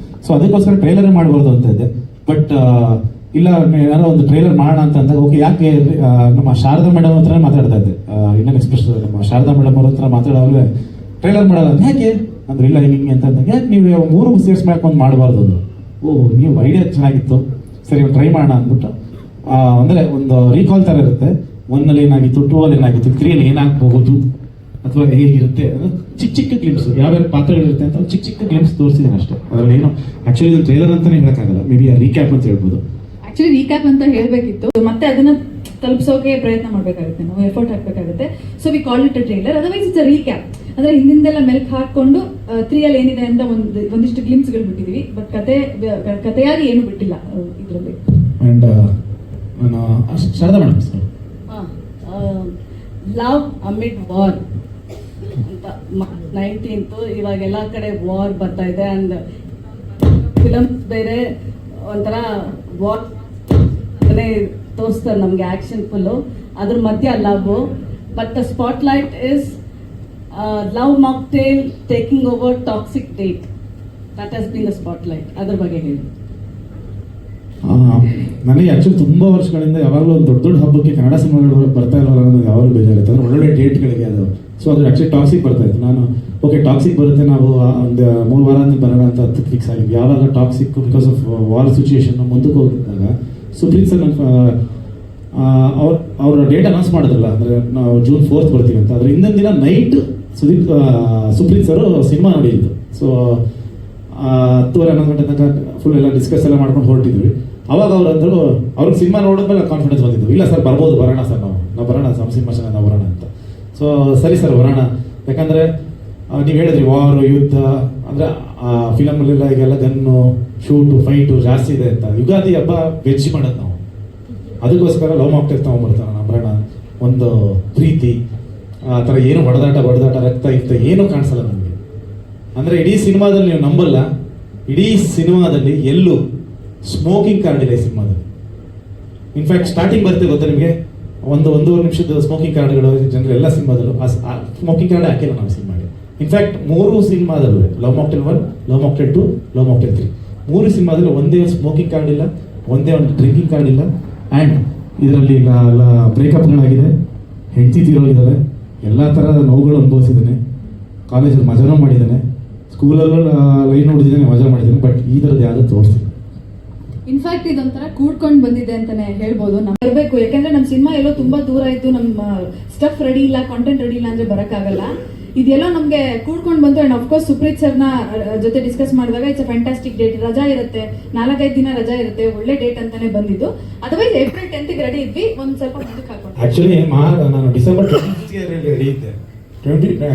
ಸೊ ಅದಕ್ಕೋಸ್ಕರ ಟ್ರೈಲರೇ ಮಾಡಬಾರ್ದು ಅಂತ ಇದೆ. ಬಟ್ ಇಲ್ಲ ಏನಾರೋ ಒಂದು ಟ್ರೈಲರ್ ಮಾಡೋಣ ಅಂತ ಅಂದಾಗ ಓಕೆ ಯಾಕೆ ನಮ್ಮ ಶಾರದಾ ಮೇಡಮ್ ಹತ್ರ ಮಾತಾಡ್ತಾ ಇದ್ದೆ, ಇಂಡಿಯನ್ ಎಕ್ಸ್ಪ್ರೆಸ್ ನಮ್ಮ ಶಾರದಾ ಮೇಡಮ್ ಅವ್ರ ಹತ್ರ ಮಾತಾಡೋದ್ರೆ ಟ್ರೈಲರ್ ಮಾಡಲ್ಲ ಯಾಕೆ ಅಂದ್ರೆ ಇಲ್ಲ ಹಿಂಗೆ ಅಂತ ಅಂದಾಗ ಯಾಕೆ ನೀವು 3 ಸೇರಿಸ್ಬೇಕು ಒಂದು ಮಾಡಬಾರ್ದು ಅದು. ಓಹ್ ನೀವು ಐಡಿಯಾ ಚೆನ್ನಾಗಿತ್ತು, ಸರಿ ಟ್ರೈ ಮಾಡೋಣ ಅಂದ್ಬಿಟ್ಟು ಅಂದರೆ ಒಂದು ರೀಕಾಲ್ ಥರ ಇರುತ್ತೆ. 1ನಲ್ಲಿ ಏನಾಗಿತ್ತು, 2ಅಲ್ಲಿ ಏನಾಗಿತ್ತು, 3ಅಲ್ಲಿ ಏನಾಗಬಹುದು ಅಥವಾ ಹೇಗಿರುತ್ತೆ ಚಿಕ್ಕ ಗ್ಲಿಮ್ಸ್ ಯಾವ್ಯಾವ ಪಾತ್ರಗಳಿರುತ್ತೆ ಅಂತ ಚಿಕ್ಕ ಗ್ಲಿಮ್ಸ್ ತೋರಿಸಿದ್ದೀನಿ ಅಷ್ಟೇ. ಅದರಲ್ಲಿ ಏನು ಆ್ಯಕ್ಚುಲಿ ಇದು ಟ್ರೈಲರ್ ಅಂತಲೇ ಹೇಳೋಕ್ಕಾಗಲ್ಲ, ಮೇ ಬಿ ರೀಕ್ಯಾಪ್ ಅಂತ ಹೇಳ್ಬೋದು. ಆಕ್ಚುಲಿ ರೀಕ್ಯಾಪ್ ಅಂತ ಹೇಳಬೇಕಿತ್ತು, ಮತ್ತೆ ಅದನ್ನ ತಲುಪಿಸೋಕೆ ಪ್ರಯತ್ನ ಮಾಡಬೇಕಾಗುತ್ತೆ, ನಾವು ಎಫರ್ಟ್ ಹಾಕಬೇಕಾಗುತ್ತೆ. So we call it a trailer, otherwise it's a recap. ಅಂದ್ರೆ ಹಿಂದಿಂದೆಲ್ಲ ಮೆಲ್ಕ್ ಹಾಕೊಂಡು 3ಅಲ್ಲಿ ಏನಿದೆ ಅಂತ ಒಂದಿಷ್ಟು ಗ್ಲಿಮ್ಸ್ಗಳು ಬಿಟ್ಟಿದೀವಿ. ಬಟ್ ಕಥೆಯಾಗಿ ಏನು ಬಿಟ್ಟಿಲ್ಲ ಇದರಲ್ಲಿ. ಆ್ಯಂಡ್ ನಾನು Sharada madam sir love amid war ಅಂತ 19th ಇವಾಗ ಎಲ್ಲ ಕಡೆ ವಾರ್ ಬರ್ತಾ ಇದೆ. ಆ್ಯಂಡ್ ಫಿಲಮ್ಸ್ ಬೇರೆ ಒಂಥರ ವಾರ್ ತೋರಿಸ್ತಾರೆ ನಮಗೆ ಆ್ಯಕ್ಷನ್ ಫುಲ್ಲು, ಅದ್ರ ಮಧ್ಯ love. But the spot light is love mocktail taking over toxic date. That has been the spot light. ಅದ್ರ ಬಗ್ಗೆ ಹೇಳಿ. ನನಗೆ ಆ್ಯಕ್ಚುಲಿ ತುಂಬ ವರ್ಷಗಳಿಂದ ಯಾವಾಗಲೂ ಒಂದು ದೊಡ್ಡ ಹಬ್ಬಕ್ಕೆ ಕನ್ನಡ ಸಿನಿಮಾಗಳು ಬರ್ತಾ ಇಲ್ವಲ್ಲ ಅನ್ನೋದು ಯಾವಾಗಲೂ ಬೇಜಾರಿರುತ್ತೆ. ಅಂದರೆ ಒಳ್ಳೊಳ್ಳೆ ಡೇಟ್ಗಳಿಗೆ ಅದು ಸೊ ಅದು ಆ್ಯಕ್ಚುಲಿ ಟಾಕ್ಸಿಕ್ ಬರ್ತಾ ಇತ್ತು. ನಾನು ಓಕೆ ಟಾಕ್ಸಿಕ್ ಬರುತ್ತೆ, ನಾವು ಒಂದು 3 ವಾರ ಬರೋಣ ಅಂತ ಹತ್ತಕ್ಕೆ ಫಿಕ್ಸ್ ಆಗಿದ್ವಿ. ಯಾವಾಗ toxic because of war situation ಮುಂದಕ್ಕೆ ಹೋಗಿದ್ದಾಗ ಸುಪ್ರೀತ್ ಸರ್ ಅವ್ರ ಡೇಟ್ ಅನೌನ್ಸ್ ಮಾಡಿದ್ರಲ್ಲ, ಅಂದರೆ ನಾವು June 4th ಬರ್ತೀವಿ ಅಂತ. ಅದ್ರ ಹಿಂದಿನ ದಿನ ನೈಟ್ ಸುಪ್ರೀತ್ ಸರ್ ಸಿನಿಮಾ ನೋಡಿದ್ದು. ಸೊ 10:30 11 ಗಂಟೆ ತನಕ ಫುಲ್ ಎಲ್ಲ ಡಿಸ್ಕಸ್ ಎಲ್ಲ ಮಾಡ್ಕೊಂಡು ಹೊರಟಿದ್ವಿ. ಅವಾಗ ಅವ್ರು ಅಂದರು, ಅವ್ರಿಗೆ ಸಿನಿಮಾ ನೋಡಿದ್ಮೇಲೆ ಕಾನ್ಫಿಡೆನ್ಸ್ ಬಂದಿದ್ದು, ಇಲ್ಲ ಸರ್ ಬರ್ಬೋದು, ಬರೋಣ ಸರ್, ನಾವು ಬರೋಣ, ನಮ್ಮ ಸಿನಿಮಾ ಚೆನ್ನಾಗಿ ನಾವು ಬರೋಣ ಅಂತ. ಸೊ ಸರಿ ಸರ್ ಬರೋಣ, ಯಾಕಂದರೆ ನೀವು ಹೇಳಿದ್ರಿ ವಾರು ಯುದ್ಧ ಅಂದರೆ ಫಿಲಮಲ್ಲೆಲ್ಲ ಈಗೆಲ್ಲ ಗನ್ನು ಶೂಟು ಫೈಟು ಜಾಸ್ತಿ ಇದೆ ಅಂತ. ಯುಗಾದಿ ಹಬ್ಬ ವೆಜ್ ಮಾಡೋದು ನಾವು, ಅದಕ್ಕೋಸ್ಕರ ಲವ್ ಮಾಕ್ಟೇಲ್ ತೊಗೊಂಡ್ಬರ್ತಾನೆ ನಮ್ಮ ಬರೋಣ. ಒಂದು ಪ್ರೀತಿ ಆ ಥರ ಏನು ಹೊಡೆದಾಟ ರಕ್ತ ಇತ್ತು ಏನೂ ಕಾಣಿಸಲ್ಲ ನಮಗೆ. ಅಂದರೆ ಇಡೀ ಸಿನಿಮಾದಲ್ಲಿ ನೀವು ನಂಬಲ್ಲ, ಇಡೀ ಸಿನಿಮಾದಲ್ಲಿ ಎಲ್ಲೂ ಸ್ಮೋಕಿಂಗ್ ಕಾರ್ಡ್ ಇಲ್ಲ ಈ ಸಿನಿಮಾದಲ್ಲಿ. ಇನ್ಫ್ಯಾಕ್ಟ್ ಸ್ಟಾರ್ಟಿಂಗ್ ಬರುತ್ತೆ ಗೊತ್ತಾ ನಿಮಗೆ, 1-1.5 ನಿಮಿಷದ ಸ್ಮೋಕಿಂಗ್ ಕಾರ್ಡ್ಗಳು ಜನರು ಎಲ್ಲ ಸಿನಿಮಾದಲ್ಲೂ ಸ್ಮೋಕಿಂಗ್ ಕಾರ್ಡ್ ಹಾಕಿಲ್ಲ ನಾವು ಸಿನಿಮಾಗೆ. ಇನ್ಫ್ಯಾಕ್ಟ್ 3 ಸಿನಿಮಾದಲ್ಲೂ love mocktail 1, love mocktail 2, love mocktail 3 3 ಸಿನಿಮಾದಲ್ಲಿ ಒಂದೇ ಒಂದು ಸ್ಮೋಕಿಂಗ್ ಕಾರ್ಡ್ ಇಲ್ಲ, ಒಂದೇ ಒಂದು ಡ್ರಿಂಕಿಂಗ್ ಕಾರ್ಡ್ ಇಲ್ಲ. ಆ್ಯಂಡ್ ಇದರಲ್ಲಿ ಬ್ರೇಕಪ್ಗಳಾಗಿದೆ, ಹೆಂಡತಿ ತೀರೋಗಿದ್ದಾಳೆ, ಎಲ್ಲ ಥರದ ನೋವುಗಳು ಅನುಭವಿಸಿದ್ದಾನೆ, ಕಾಲೇಜಲ್ಲಿ ಮಜಾನೂ ಮಾಡಿದ್ದಾನೆ, ಸ್ಕೂಲಲ್ಲೂ ಲೈನ್ ನೋಡಿದ್ದಾನೆ, ಮಜಾ ಮಾಡಿದ್ದಾನೆ. ಬಟ್ ಈ ಥರದ್ದು ಯಾವುದೂ ತೋರಿಸ್ತಿಲ್ಲ. ಇನ್ಫ್ಯಾಕ್ಟ್ ಇದೊಂಥರ ಕೂಡ್ಕೊಂಡು ಬಂದಿದೆ ಅಂತಾನೆ ಹೇಳ್ಬೋದು. ನಾವು ಬರಬೇಕು, ಯಾಕಂದ್ರೆ ನಮ್ಮ ಸಿನಿಮಾ ಎಲ್ಲೋ ತುಂಬಾ ದೂರ ಇತ್ತು, ನಮ್ಮ ಸ್ಟಫ್ ರೆಡಿ ಇಲ್ಲ, ಕಾಂಟೆಂಟ್ ರೆಡಿ ಇಲ್ಲ ಅಂದ್ರೆ ಬರೋಕ್ಕಾಗಲ್ಲ. ಇದೆಲ್ಲೋ ನಮಗೆ ಕೂಡ್ಕೊಂಡು ಬಂತು. ಅಂಡ್ ಅಫ್ಕೋರ್ಸ್ ಸುಪ್ರೀತ್ ಸರ್ನ ಜೊತೆ ಡಿಸ್ಕಸ್ ಮಾಡಿದಾಗ ಇಟ್ಸ್ ಅ ಫ್ಯಾಂಟಾಸ್ಟಿಕ್ ಡೇಟ್, ರಜಾ ಇರುತ್ತೆ, 4-5 ದಿನ ರಜಾ ಇರುತ್ತೆ, ಒಳ್ಳೆ ಡೇಟ್ ಅಂತಾನೆ ಬಂದಿದ್ದು. ಅದರ್ವೈಸ್ April 10th ರೆಡಿ ಇದ್ವಿ, ಒಂದು ಸ್ವಲ್ಪ ಮುಂದಕ್ಕೆ ಹಾಕೊಂಡು. ಆ್ಯಕ್ಚುಲಿ ನಾನು December 25th ರೆಡಿ ಇದ್ದೆ.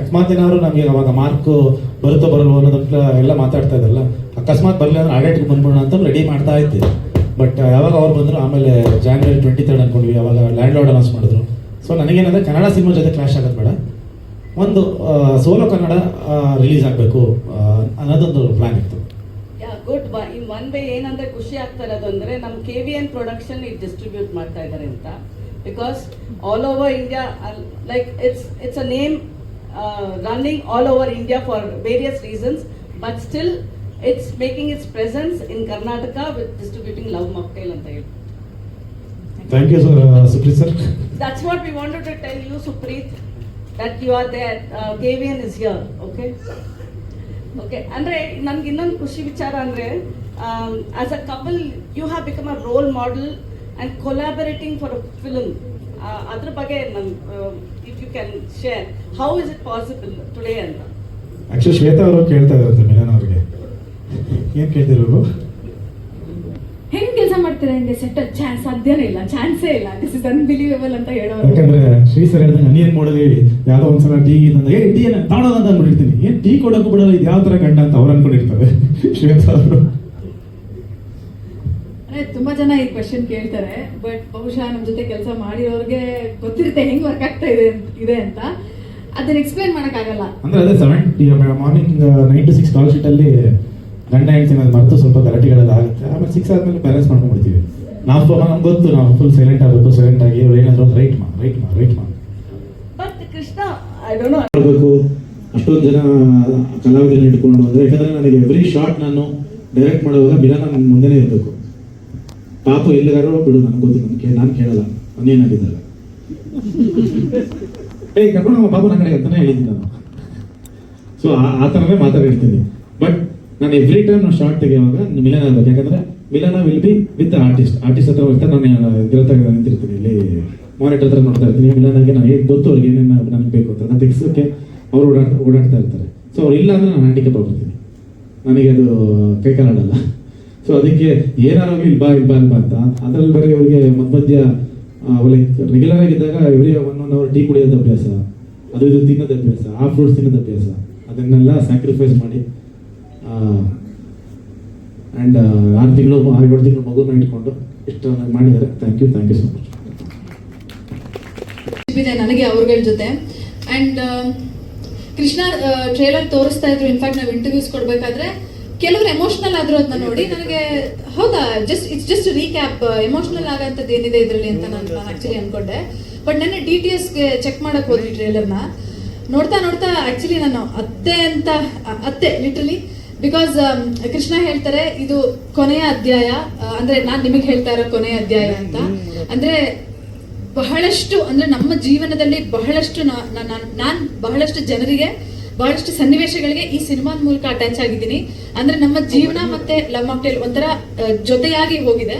ಅಕಸ್ಮಾತ್ ಏನಾದ್ರು ನಮಗೆ ಅವಾಗ ಮಾರ್ಕ್ ಬರುತ್ತೋ ಬರಲ್ವೋ ಅನ್ನೋದಂತ ಎಲ್ಲ ಮಾತಾಡ್ತಾ ಇದ್ದಲ್ಲ, ಅಕಸ್ಮಾತ್ ಬರಲಿ ಅಂದ್ರೆ ಆಡೇಟ್ಗೆ ಬಂದ್ಬಿಡೋಣ ಅಂತ ರೆಡಿ ಮಾಡ್ತಾ ಇದ್ದೆ. ಬಟ್ ಯಾವಾಗ ಅವ್ರು ಬಂದರು, ಆಮೇಲೆ January 23rd ಅನ್ಕೊಂಡ್ವಿ, ಅವಾಗ ಲ್ಯಾಂಡ್ ಲಾರ್ಡ್ ಅನೌನ್ಸ್ ಮಾಡಿದ್ರು. ಸೊ ನನಗೇನಂದರೆ ಕನ್ನಡ ಸಿನಿಮಾ ಜೊತೆ ಕ್ಲಾಶ್ ಆಗೋದು ಬೇಡ, ಒಂದು ಸೋಲೋ ಕನ್ನಡ ರಿಲೀಸ್ ಆಗಬೇಕು ಅನ್ನೋದೊಂದು ಪ್ಲಾನ್ ಇತ್ತು. ಗುಡ್. ಇನ್ ಒನ್ ವೇ ಏನಂದ್ರೆ ಖುಷಿ ಆಗ್ತಾ ಇರೋದು ಅಂದ್ರೆ ನಮ್ಮ KVN ಪ್ರೊಡಕ್ಷನ್ ಇದು ಡಿಸ್ಟ್ರಿಬ್ಯೂಟ್ ಮಾಡ್ತಾ ಇದ್ದಾರೆ ಅಂತ. Because all over India, like it's a name running all over India for various reasons, but still it's making its presence in Karnataka with distributing Love Mocktail ಅಂತ ಹೇಳಿ. Thank you Supreeth sir. That's what we wanted to tell you, Supreet, that you are there. KVN is here, okay? Okay. Andre, ನನಗೆ ಇನ್ನೊಂದು ಖುಷಿ ವಿಚಾರ ಅಂದರೆ, as a couple you have become a role model and collaborating for a film. ಅದ್ರ ಬಗ್ಗೆ if you can share, how is it possible today ಅಂತ. Actually Shweta ಅವರು ಕೇಳ್ತಾ ಇದ್ದಾರೆ ಮಿಲನ್ ಅವ್ರಿಗೆ, ಏನು ಕೇಳ್ತಿರೋರು, ಹೆಂಗ್ ಕೆಲಸ ಮಾಡ್ತೀರಾ ಹಿಂಗೆ ಸೆಟ್ ಸಾಧ್ಯನೇ ಇಲ್ಲ, ಚಾನ್ಸೇ ಇಲ್ಲ, ದಿಸ್ ಇಸ್ ಅನ್ಬಿಲೀವೇಬಲ್ ಅಂತ ಹೇಳೋರು. ಯಾಕಂದ್ರೆ ಶ್ರೀ ಸರ್ ಹೇಳಿದಂಗೆ ನೀನು ಮಾಡೋದು ಯಾವುದೋ ಒಂದ್ಸಲ ಟೀ ಏ ಟೀ ತಾಣೋದು ಅಂತ ಅಂದ್ಬಿಟ್ಟಿರ್ತೀನಿ, ಏನು ಟೀ ಕೊಡೋಕ್ಕೂ ಬಿಡೋಲ್ಲ, ಇದು ಯಾವ ಥರ ಗಂಡ ಅಂತ ಅವ್ರು ಅನ್ಕೊಂಡಿರ್ತಾರೆ ಶ್ವೇತಾ ಅವರು. ಅಂದ್ರೆ ತುಂಬಾ ಜನ ಈ ಕ್ವೆಶನ್ ಕೇಳ್ತಾರೆ, ಬಟ್ ಬಹುಶಃ ನಮ್ಮ ಜೊತೆ ಕೆಲಸ ಮಾಡಿರೋರಿಗೆ ಗೊತ್ತಿರುತ್ತೆ ಹೆಂಗ್ ವರ್ಕ್ ಆಗ್ತಾ ಇದೆ ಅಂತ. ಅದನ್ನ ಎಕ್ಸ್ಪ್ಲೈನ್ ಮಾಡೋಕ್ಕಾಗಲ್ಲ. ಅಂದ್ರೆ ಅದೇ 7 ಮಾರ್ನಿಂಗ್ 9 to 6 ಕಾಲ್ ಶೀಟಲ್ಲಿ ಗಂಡ ಹೆಂಡ್ತಿನ ಮರೆತು ಸ್ವಲ್ಪ ಗಲಾಟೆಗಳೆಲ್ಲ ಆಗುತ್ತೆ. ಆಮೇಲೆ 6 ಆದ್ಮೇಲೆ ಬ್ಯಾಲೆನ್ಸ್ ಮಾಡ್ಕೊಂಡ್ಬಿಡ್ತೀವಿ. ನಮ್ಗೆ ಗೊತ್ತು, ನಾವು ಫುಲ್ ಸೈಲೆಂಟ್ ಆಗಬೇಕು, ಸೈಲೆಂಟ್ ಆಗಿ ಏನಾದ್ರು ರೈಟ್ ಮಾ. But Krishna, I don't know ಮಾಡಬೇಕು. ಅಷ್ಟೊಂದು ಜನ ಕಲಾವಿದರನ್ನ ಇಟ್ಕೊಂಡು ಅಂದರೆ, ಯಾಕಂದರೆ ನನಗೆ ಎವ್ರಿ ಶಾರ್ಟ್ ನಾನು ಡೈರೆಕ್ಟ್ ಮಾಡುವಾಗ ಮಿಲನ ನನ್ನ ಮುಂದೆನೇ ಇರಬೇಕು. ಪಾಪು ಎಲ್ಲಿಗಾರೋ ಬಿಡು, ನನಗೆ ಗೊತ್ತಿಲ್ಲ, ನಾನು ಕೇಳಲ್ಲ ಅವನೇನಾಗಿದ್ದಲ್ಲ, ಕರ್ಕೊಂಡು ನಮ್ಮ ಬಾಬು ನನ್ನ ಕಡೆಗೆ ಅಂತಾನೆ ಹೇಳಿದ್ದೀನಿ ನಾನು. ಸೊ ಆ ಥರನೇ ಮಾತಾಡಿರ್ತೀನಿ. ಬಟ್ ನಾನು ಎವ್ರಿ ಟೈಮ್ ನಾನು ಶಾರ್ಟ್ ತೆಗೆಯುವಾಗ ಮಿಲನ ಆಗಬೇಕು, ಯಾಕಂದರೆ ಮಿಲನ ವಿಲ್ ಬಿ ವಿತ್ ಆರ್ಟಿಸ್ಟ್ ಹತ್ರ ಹೋಗ್ತಾರೆ. ನಾನು ಇದ್ರ ನಿಂತಿರ್ತೀನಿ, ಇಲ್ಲಿ ಮಾನಿಟರ್ ಹತ್ರ ನೋಡ್ತಾ ಇರ್ತೀನಿ. ಮಿಲನಾಗೆ ನಾನು ಹೇಗೆ ಗೊತ್ತು ಅವ್ರಿಗೆ ಏನೇನು ನನಗೆ ಬೇಕು ಅಂತ, ನಾನು ತೆಗಿಸೋಕ್ಕೆ ಅವ್ರು ಓಡಾಡ್ತಾ ಇರ್ತಾರೆ. ಸೊ ಅವ್ರು ಇಲ್ಲ ಅಂದರೆ ನಾನು ಹ್ಯಾಂಡಿಕ್ಯಾಪ್ ಆಗ್ಬಿಡ್ತೀನಿ, ನನಗೆ ಅದು ಕೈಕಾಲಾಡಲ್ಲ. ಸೊ ಅದಕ್ಕೆ ಏನಾರೋಗ್ಲಿ ಇಲ್ಬಾ ಅಂತ. ಅದರಲ್ಲಿ ಬೇರೆ ಇವರಿಗೆ ಮಧ್ಯ ಲೈಕ್ ರೆಗ್ಯುಲರ್ ಆಗಿದ್ದಾಗ ಎವ್ರಿ 1 hour ಟೀ ಕುಡಿಯೋದು ಅಭ್ಯಾಸ, ಅದು ಇದು ತಿನ್ನೋದು ಅಭ್ಯಾಸ, ಆ ಫ್ರೂಟ್ಸ್ ತಿನ್ನೋದು ಅಭ್ಯಾಸ, ಅದನ್ನೆಲ್ಲ ಸ್ಯಾಕ್ರಿಫೈಸ್ ಮಾಡಿ ಆ್ಯಂಡ್ 6 ತಿಂಗಳು 7 ತಿಂಗಳು ಮಗುನ ಇಟ್ಕೊಂಡು ಇಷ್ಟು ಮಾಡಿದ್ದಾರೆ. Thank you so much. ಇದೆ ನನಗೆ ಅವ್ರಗಳ ಜೊತೆ. ಆ್ಯಂಡ್ ಕೃಷ್ಣ ಟ್ರೇಲರ್ ತೋರಿಸ್ತಾ ಇದ್ರು. ಇನ್ಫ್ಯಾಕ್ಟ್ ನಾವು ಇಂಟರ್ವ್ಯೂಸ್ ಕೊಡಬೇಕಾದ್ರೆ ಕೆಲವರು ಎಮೋಷನಲ್ ಆದ್ರು ಅದನ್ನ ನೋಡಿ ನನಗೆ ಹೌದಾ ಇಟ್ಸ್ ಜಸ್ಟ್ ರೀಕ್ಯಾಪ್, ಎಮೋಷನಲ್ ಆಗೋಂಥದ್ದು ಏನಿದೆ ಇದರಲ್ಲಿ ಅಂತ ನಾನು ಆ್ಯಕ್ಚುಲಿ ಅನ್ಕೊಂಡೆ. ಬಟ್ ನೆನ್ನೆ DTSಗೆ ಚೆಕ್ ಮಾಡಕ್ಕೆ ಹೋದ್ವಿ ಟ್ರೇಲರ್ನ. ನೋಡ್ತಾ ಆ್ಯಕ್ಚುಲಿ ನಾನು ಅತ್ತೆ ಲಿಟ್ರಲಿ, ಬಿಕಾಸ್ ಕೃಷ್ಣ ಹೇಳ್ತಾರೆ ಇದು ಕೊನೆಯ ಅಧ್ಯಾಯ, ಅಂದರೆ ನಾನು ನಿಮಗೆ ಹೇಳ್ತಾ ಇರೋ ಕೊನೆಯ ಅಧ್ಯಾಯ ಅಂತ. ಅಂದರೆ ಬಹಳಷ್ಟು ಅಂದ್ರೆ ನಮ್ಮ ಜೀವನದಲ್ಲಿ ಬಹಳಷ್ಟು ನಾನು ಬಹಳಷ್ಟು ಜನರಿಗೆ ಬಹಳಷ್ಟು ಸನ್ನಿವೇಶಗಳಿಗೆ ಈ ಸಿನಿಮಾದ ಮೂಲಕ ಅಟ್ಯಾಚ್ ಆಗಿದ್ದೀನಿ. ಅಂದ್ರೆ ನಮ್ಮ ಜೀವನ ಮತ್ತೆ ಲವ್ ಮಾಕ್ಟೇಲ್ ಒಂಥರ ಜೊತೆಯಾಗಿ ಹೋಗಿದೆ.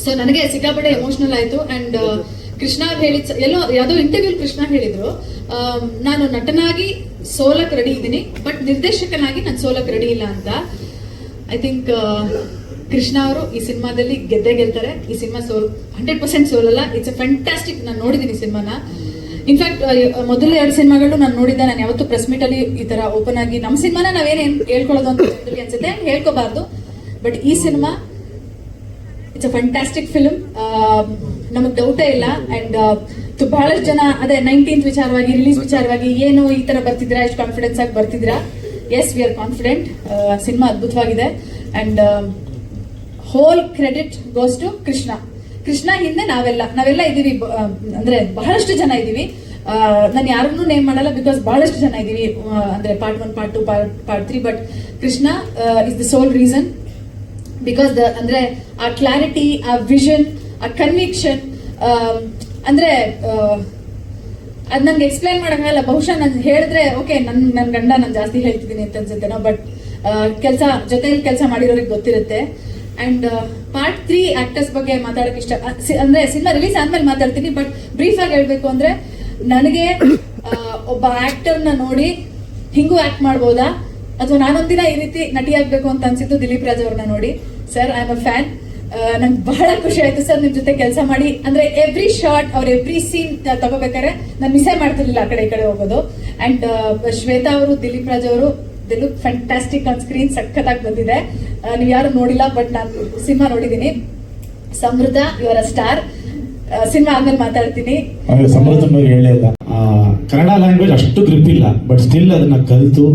ಸೊ ನನಗೆ ಸಿಕ್ಕಾಪಟ್ಟೆ ಎಮೋಷನಲ್ ಆಯ್ತು. ಅಂಡ್ ಕೃಷ್ಣ ಹೇಳಿದ್ ಯಾವುದೋ ಇಂಟರ್ವ್ಯೂ ಕೃಷ್ಣ ಹೇಳಿದ್ರು, ನಾನು ನಟನಾಗಿ ಸೋಲಕ್ ರೆಡಿ ಇದ್ದೀನಿ, ಬಟ್ ನಿರ್ದೇಶಕನಾಗಿ ನಾನು ಸೋಲಕ್ ರೆಡಿ ಇಲ್ಲ ಅಂತ. ಐ ಥಿಂಕ್ ಕೃಷ್ಣ ಅವರು ಈ ಸಿನಿಮಾದಲ್ಲಿ ಗೆಲ್ತಾರೆ. ಈ ಸಿನಿಮಾ 100% ಸೋಲಲ್ಲ. It's a fantastic. ನಾನು ನೋಡಿದ್ದೀನಿ ಸಿನಿಮಾನ. ಇನ್ಫ್ಯಾಕ್ಟ್ ಮೊದಲ 2 ಸಿನಿಮಾಗಳು ನಾನು ನೋಡಿದ್ದೆ. ನಾನು ಯಾವತ್ತೂ ಪ್ರೆಸ್ ಮೀಟ್ ಅಲ್ಲಿ ಈ ತರ ಓಪನ್ ಆಗಿ ನಮ್ಮ ಸಿನಿಮಾನ ನಾವೇನೇನು ಹೇಳ್ಕೊಳ್ಳೋದು ಅಂತ ಅನ್ಸುತ್ತೆ, ಹೇಳ್ಕೋಬಾರ್ದು. ಬಟ್ ಈ cinema it's a fantastic film, ನಮಗ್ ಡೌಟೇ ಇಲ್ಲ. ಅಂಡ್ ಬಹಳಷ್ಟು ಜನ ಅದೇ 19th ವಿಚಾರವಾಗಿ, ರಿಲೀಸ್ ವಿಚಾರವಾಗಿ ಏನು ಈ ತರ ಬರ್ತಿದ್ರಾ, ಎಷ್ಟು ಕಾನ್ಫಿಡೆನ್ಸ್ ಆಗಿ ಬರ್ತಿದ್ರಾ? Yes, we are confident. ಸಿನಿಮಾ ಅದ್ಭುತವಾಗಿದೆ. And whole credit goes to Krishna ಹಿಂದೆ ನಾವೆಲ್ಲ ಇದೀವಿ. ಅಂದ್ರೆ ಬಹಳಷ್ಟು ಜನ ಇದೀವಿ. ನಾನು ಯಾರನ್ನೂ ನೇಮ್ ಮಾಡಲ್ಲ, ಬಿಕಾಸ್ ಬಹಳಷ್ಟು ಜನ ಇದೀವಿ. ಅಂದ್ರೆ part 1, part 2, part 3. But Krishna is the sole reason. Because ಅಂದ್ರೆ ಆ ಕ್ಲಾರಿಟಿ, ಆ ವಿಷನ್, ಆ ಕನ್ವಿಕ್ಷನ್, ಅಂದ್ರೆ ಅದ್ ನಂಗೆ ಎಕ್ಸ್ಪ್ಲೈನ್ ಮಾಡಕ್ಕಾಗಲ್ಲ. ಬಹುಶಃ ನಾನು ಹೇಳಿದ್ರೆ ಓಕೆ, ನನ್ನ ಗಂಡ ನಾನು ಜಾಸ್ತಿ ಹೇಳ್ತಿದ್ದೀನಿ ಅಂತ ಅನ್ಸುತ್ತೇನೋ. ಬಟ್ ಜೊತೆಲಿ ಕೆಲಸ ಮಾಡಿರೋರಿಗೆ ಗೊತ್ತಿರುತ್ತೆ. ಅಂಡ್ ಪಾರ್ಟ್ 3 ಆಕ್ಟರ್ಸ್ ಬಗ್ಗೆ ಮಾತಾಡಕ್ ಇಷ್ಟ. ಅಂದ್ರೆ ಸಿನಿಮಾ ರಿಲೀಸ್ ಆದ್ಮೇಲೆ ಮಾತಾಡ್ತೀನಿ. ಬಟ್ ಬ್ರೀಫ್ ಆಗಿ ಹೇಳ್ಬೇಕು ಅಂದ್ರೆ, ನನಗೆ ಒಬ್ಬ ಆಕ್ಟರ್ನ ನೋಡಿ ಹಿಂಗೂ ಆಕ್ಟ್ ಮಾಡ್ಬೋದಾ, ಅಥವಾ ನಾನೊಂದಿನ ಈ ರೀತಿ ನಟಿ ಆಗ್ಬೇಕು ಅಂತ ಅನ್ಸಿದ್ದು ದಿಲೀಪ್ ರಾಜ್ ಅವ್ರನ್ನ ನೋಡಿ. Sir, I am a fan. ನಂಗೆ ಬಹಳ ಖುಷಿ ಆಯ್ತು ಸರ್ ನಿಮ್ ಜೊತೆ ಕೆಲಸ ಮಾಡಿ. ಅಂದ್ರೆ ಎವ್ರಿ ಶಾರ್ಟ್ ಅವ್ರ ಎವ್ರಿ ಸೀನ್ ತಗೋಬೇಕಾದ್ರೆ ನಾನು ಮಿಸ್ಸೇ ಮಾಡ್ತಿರ್ಲಿಲ್ಲ ಆ ಕಡೆ ಈ ಕಡೆ ಹೋಗೋದು. ಅಂಡ್ ಶ್ವೇತಾ ಅವರು, ದಿಲೀಪ್ ರಾಜ್ ಅವರು, they look fantastic on screen. ಸಖತ್ತಾಗಿ ಬಂದಿದೆ. ನೀವು ಯಾರು ನೋಡಿಲ್ಲ, ಬಟ್ ನಾನು ಸಿನಿಮಾ ನೋಡಿದ್ದೀನಿ. Samruddha, you are a star. ಸಿನಿಮಾ ಆದ್ಮೇಲೆ ಮಾತಾಡ್ತೀನಿ. ಸಮೃದ್ಧ ಬಗ್ಗೆ ಹೇಳೇ ಇಲ್ಲ. ಕನ್ನಡ ಲ್ಯಾಂಗ್ವೇಜ್ ಅಷ್ಟು ಗ್ರಿಪ್ ಇಲ್ಲ, ಬಟ್ ಸ್ಟಿಲ್ ಅದನ್ನ ಕಲಿತು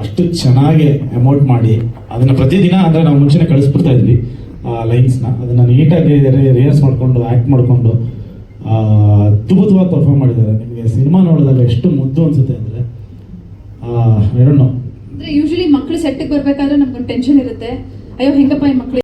ಅಷ್ಟು ಚೆನ್ನಾಗಿ ಅಮೌಂಟ್ ಮಾಡಿ ಅದನ್ನ ಪ್ರತಿದಿನ ಅಂದ್ರೆ ನಾವು ಮುಂಚೆನೆ ಕಳಿಸ್ಬಿಡ್ತಾ ಇದ್ವಿ ಲೈನ್ಸ್ನ. ಅದನ್ನ ನೀಟಾಗಿ ರಿಹರ್ಸ್ ಮಾಡ್ಕೊಂಡು ಆಕ್ಟ್ ಮಾಡ್ಕೊಂಡು ಅದ್ಭುತವಾಗಿ ಪರ್ಫಾರ್ಮ್ ಮಾಡಿದ್ದಾರೆ. ನಿಮಗೆ ಸಿನಿಮಾ ನೋಡಿದಾಗ ಎಷ್ಟು ಮುದ್ದು ಅನ್ಸುತ್ತೆ ಅಂದ್ರೆ ಅಂದ್ರೆ ಯೂಶಲಿ ಮಕ್ಕಳು ಸೆಟ್ಟಿಗೆ ಬರ್ಬೇಕಾದ್ರೆ ನಮ್ಗೊಂದು ಟೆನ್ಷನ್ ಇರುತ್ತೆ. ಅಯ್ಯೋ ಹೆಂಗಪ್ಪ ಈ ಮಕ್ಳು